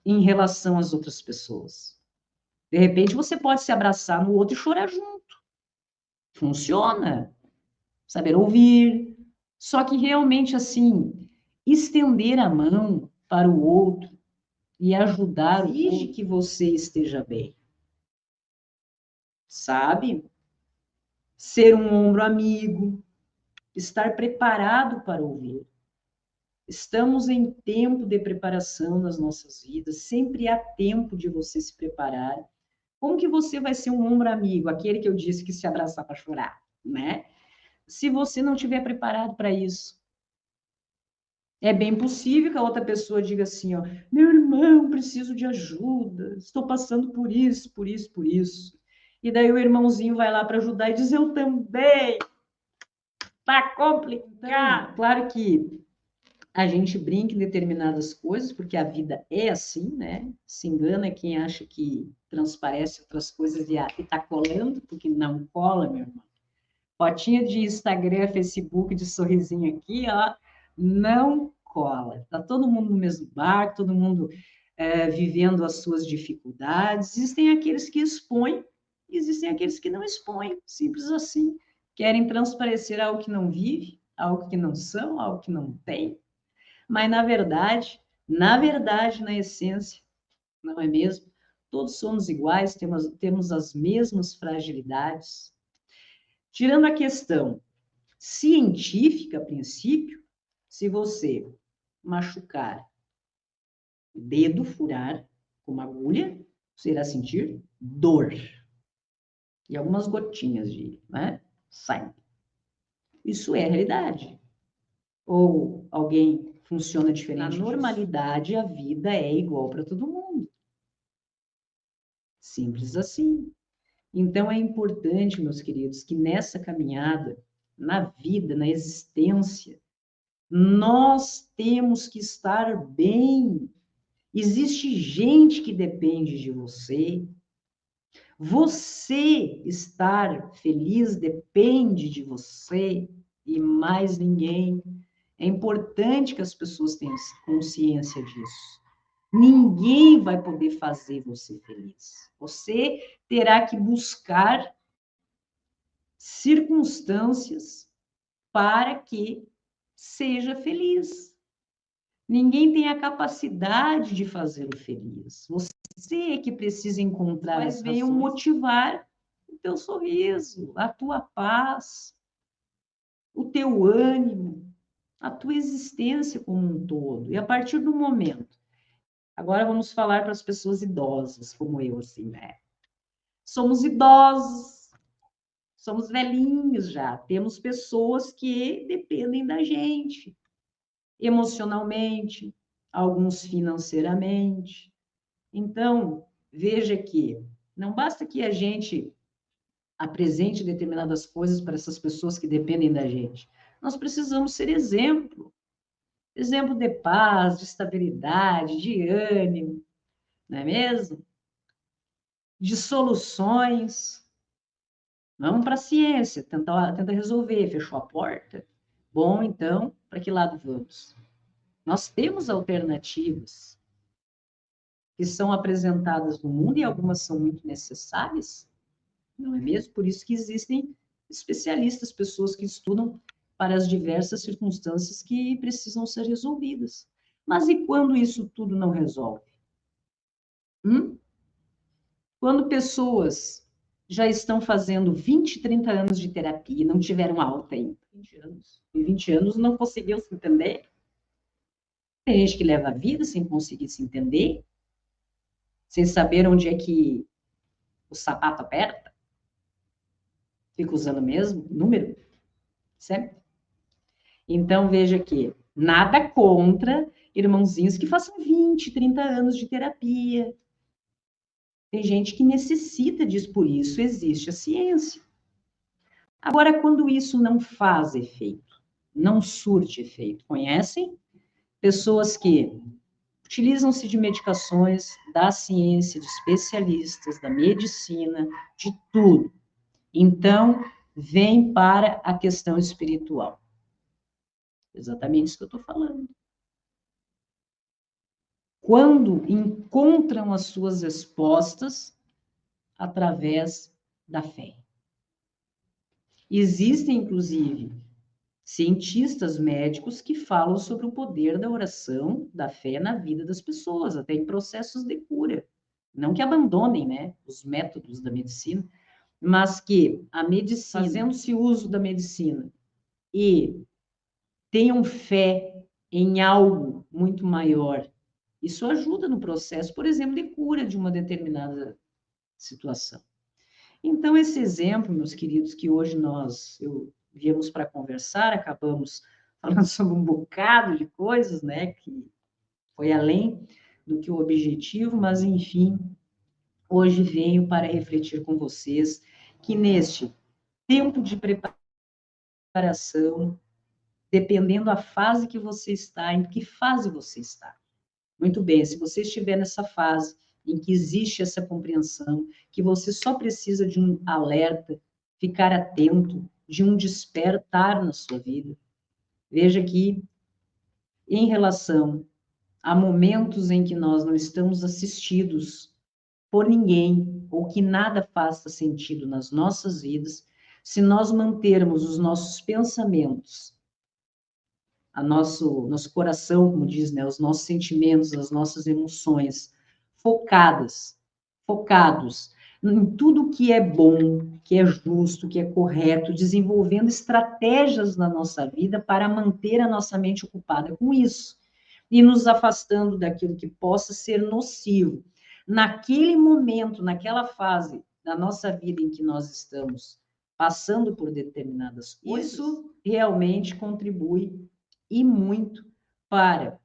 em relação às outras pessoas. De repente, você pode se abraçar no outro e chorar junto. Funciona. Saber ouvir. Só que realmente, assim, estender a mão para o outro e ajudar o outro que você esteja bem. Sabe? Ser um ombro amigo, estar preparado para ouvir. Estamos em tempo de preparação nas nossas vidas, sempre há tempo de você se preparar. Como que você vai ser um ombro amigo, aquele que eu disse que se abraçar para chorar, né? Se você não estiver preparado para isso. É bem possível que a outra pessoa diga assim, ó, meu irmão, preciso de ajuda, estou passando por isso, por isso, por isso. E daí o irmãozinho vai lá para ajudar e diz, eu também, tá complicado. Então, claro que a gente brinca em determinadas coisas, porque a vida é assim, né? Se engana quem acha que transparece outras coisas e está colando, porque não cola, meu irmão. Fotinha de Instagram, Facebook, de sorrisinho aqui, ó, não cola. Tá todo mundo no mesmo barco, todo mundo vivendo as suas dificuldades. Existem aqueles que expõem, existem aqueles que não expõem, simples assim. Querem transparecer algo que não vive, algo que não são, algo que não tem. Mas na verdade, na essência, não é mesmo? Todos somos iguais, temos as mesmas fragilidades. Tirando a questão científica, a princípio, se você machucar o dedo, furar com uma agulha, você irá sentir dor. E algumas gotinhas de sangue. Isso é a realidade. Ou alguém funciona diferente? Na normalidade, a vida é igual para todo mundo. Simples assim. Então, é importante, meus queridos, que nessa caminhada, na vida, na existência, nós temos que estar bem. Existe gente que depende de você. Você estar feliz depende de você e mais ninguém. É importante que as pessoas tenham consciência disso. Ninguém vai poder fazer você feliz. Você terá que buscar circunstâncias para que seja feliz. Ninguém tem a capacidade de fazê-lo feliz. Você é que precisa encontrar as razões. Venham motivar o teu sorriso, a tua paz, o teu ânimo, a tua existência como um todo. E a partir do momento, agora vamos falar para as pessoas idosas, como eu, assim, né? Somos idosos, somos velhinhos já, temos pessoas que dependem da gente, emocionalmente, alguns financeiramente. Então, veja que não basta que a gente apresente determinadas coisas para essas pessoas que dependem da gente. Nós precisamos ser exemplo. Exemplo de paz, de estabilidade, de ânimo, não é mesmo? De soluções. Vamos para a ciência, tenta resolver. Fechou a porta? Bom, então, para que lado vamos? Nós temos alternativas que são apresentadas no mundo e algumas são muito necessárias, não é mesmo? Por isso que existem especialistas, pessoas que estudam para as diversas circunstâncias que precisam ser resolvidas. Mas e quando isso tudo não resolve? Quando pessoas já estão fazendo 20, 30 anos de terapia e não tiveram alta ainda? 20 anos. Em 20 anos não conseguiu se entender. Tem gente que leva a vida sem conseguir se entender, sem saber onde é que o sapato aperta. Fica usando o mesmo número, certo? Então, veja que nada contra irmãozinhos que façam 20, 30 anos de terapia. Tem gente que necessita disso, por isso existe a ciência. Agora, quando isso não faz efeito, não surte efeito, conhecem pessoas que utilizam-se de medicações da ciência, de especialistas, da medicina, de tudo. Então, vem para a questão espiritual. Exatamente isso que eu estou falando. Quando encontram as suas respostas através da fé. Existem, inclusive, cientistas médicos que falam sobre o poder da oração, da fé na vida das pessoas, até em processos de cura. Não que abandonem, né, os métodos da medicina, mas que a medicina, fazendo-se uso da medicina e tenham fé em algo muito maior, isso ajuda no processo, por exemplo, de cura de uma determinada situação. Então, esse exemplo, meus queridos, que hoje viemos para conversar, acabamos falando sobre um bocado de coisas, né, que foi além do que o objetivo, mas, enfim, hoje venho para refletir com vocês que neste tempo de preparação, dependendo da fase que você está, em que fase você está. Muito bem, se você estiver nessa fase em que existe essa compreensão, que você só precisa de um alerta, ficar atento, de um despertar na sua vida. Veja que, em relação a momentos em que nós não estamos assistidos por ninguém, ou que nada faça sentido nas nossas vidas, se nós mantermos os nossos pensamentos, nosso coração, como diz, né, os nossos sentimentos, as nossas emoções, focados em tudo que é bom, que é justo, que é correto, desenvolvendo estratégias na nossa vida para manter a nossa mente ocupada com isso e nos afastando daquilo que possa ser nocivo. Naquele momento, naquela fase da nossa vida em que nós estamos passando por determinadas coisas, isso realmente contribui e muito para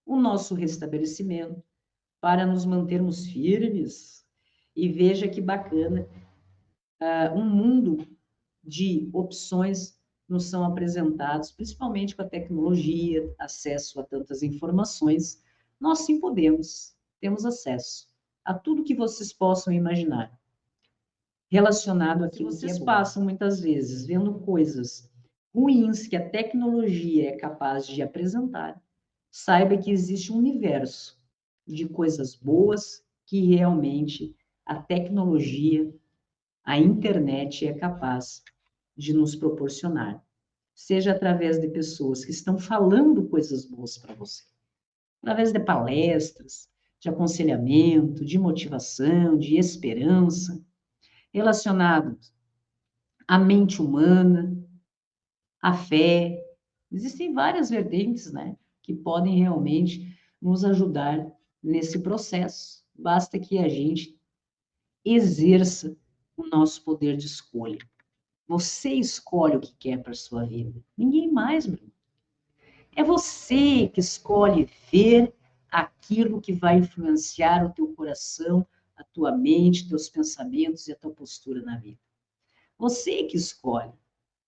o nosso restabelecimento, para nos mantermos firmes. E veja que bacana, um mundo de opções nos são apresentados, principalmente com a tecnologia, acesso a tantas informações. Nós sim podemos, temos acesso a tudo que vocês possam imaginar relacionado àquilo que vocês passam muitas vezes vendo coisas ruins que a tecnologia é capaz de apresentar. Saiba que existe um universo de coisas boas que realmente a tecnologia, a internet é capaz de nos proporcionar, seja através de pessoas que estão falando coisas boas para você, através de palestras, de aconselhamento, de motivação, de esperança, relacionados à mente humana, à fé. Existem várias vertentes, né, que podem realmente nos ajudar nesse processo. Basta que a gente exerça o nosso poder de escolha. Você escolhe o que quer para a sua vida. Ninguém mais, Bruno. É você que escolhe ver aquilo que vai influenciar o teu coração, a tua mente, teus pensamentos e a tua postura na vida. Você que escolhe.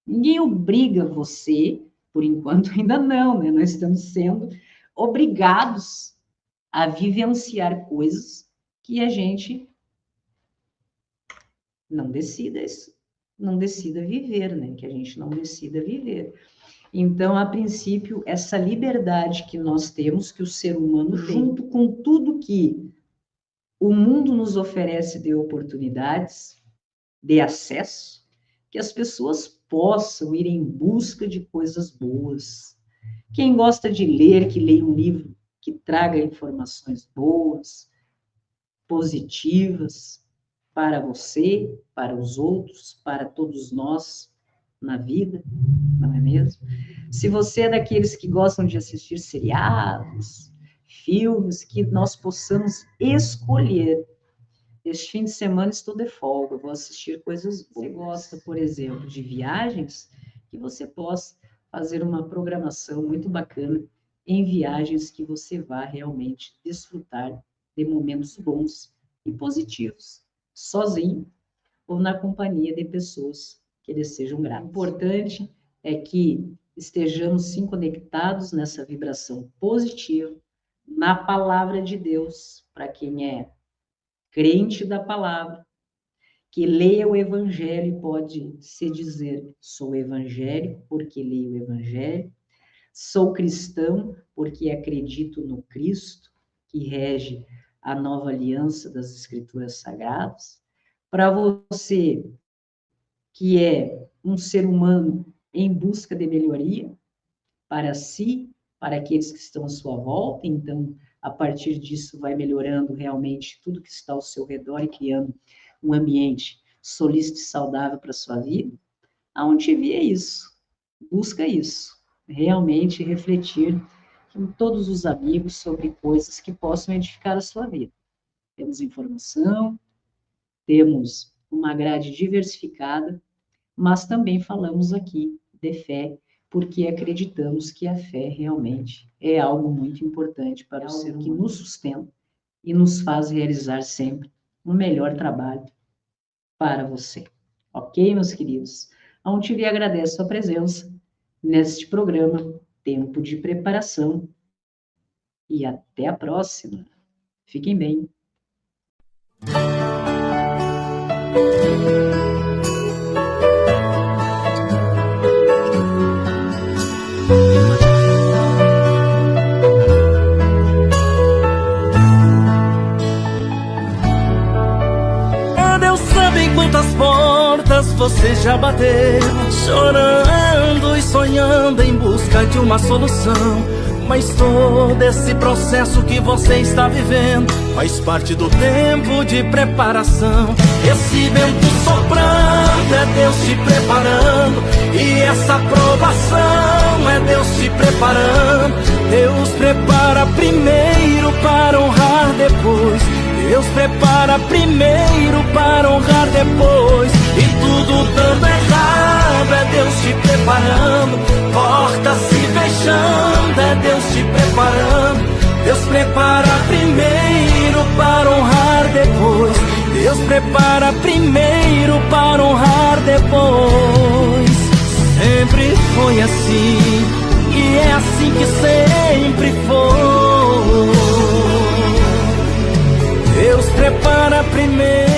Ninguém obriga você, por enquanto ainda não, né? Nós estamos sendo obrigados a vivenciar coisas que a gente não decida viver, né? Que a gente não decida viver. Então, a princípio, essa liberdade que nós temos, que o ser humano tem, junto com tudo que o mundo nos oferece de oportunidades, de acesso, que as pessoas possam ir em busca de coisas boas. Quem gosta de ler, que leia um livro que traga informações boas, positivas, para você, para os outros, para todos nós na vida, não é mesmo? Se você é daqueles que gostam de assistir seriados, filmes, que nós possamos escolher. Este fim de semana estou de folga, vou assistir coisas boas. Você gosta, por exemplo, de viagens, que você possa fazer uma programação muito bacana em viagens que você vá realmente desfrutar de momentos bons e positivos, sozinho ou na companhia de pessoas que lhe sejam gratas. O importante é que estejamos sim conectados nessa vibração positiva, na palavra de Deus, para quem é crente da palavra, que leia o Evangelho e pode se dizer, sou evangélico porque leio o Evangelho, sou cristão porque acredito no Cristo, que rege a nova aliança das Escrituras Sagradas. Para você que é um ser humano em busca de melhoria, para si, para aqueles que estão à sua volta, então, a partir disso, vai melhorando realmente tudo que está ao seu redor e criando um ambiente solícito e saudável para a sua vida. Aonde vê isso, busca isso, realmente refletir com todos os amigos sobre coisas que possam edificar a sua vida. Temos informação, temos uma grade diversificada, mas também falamos aqui de fé, porque acreditamos que a fé realmente é algo muito importante para o ser que nos sustenta e nos faz realizar sempre um melhor trabalho para você. Ok, meus queridos? A UNTV agradece a sua presença neste programa Tempo de Preparação e até a próxima. Fiquem bem. Deus sabe em quantas portas você já bateu, chorando e sonhando em busca de uma solução. Mas todo esse processo que você está vivendo faz parte do tempo de preparação. Esse vento soprando é Deus te preparando, e essa provação é Deus te preparando. Deus prepara primeiro para honrar depois. Deus prepara primeiro para honrar depois. E tudo dando errado é Deus te preparando, portas se fechando é Deus te preparando. Deus prepara primeiro para honrar depois. Deus prepara primeiro para honrar depois. Sempre foi assim, e é assim que sempre foi. Deus prepara primeiro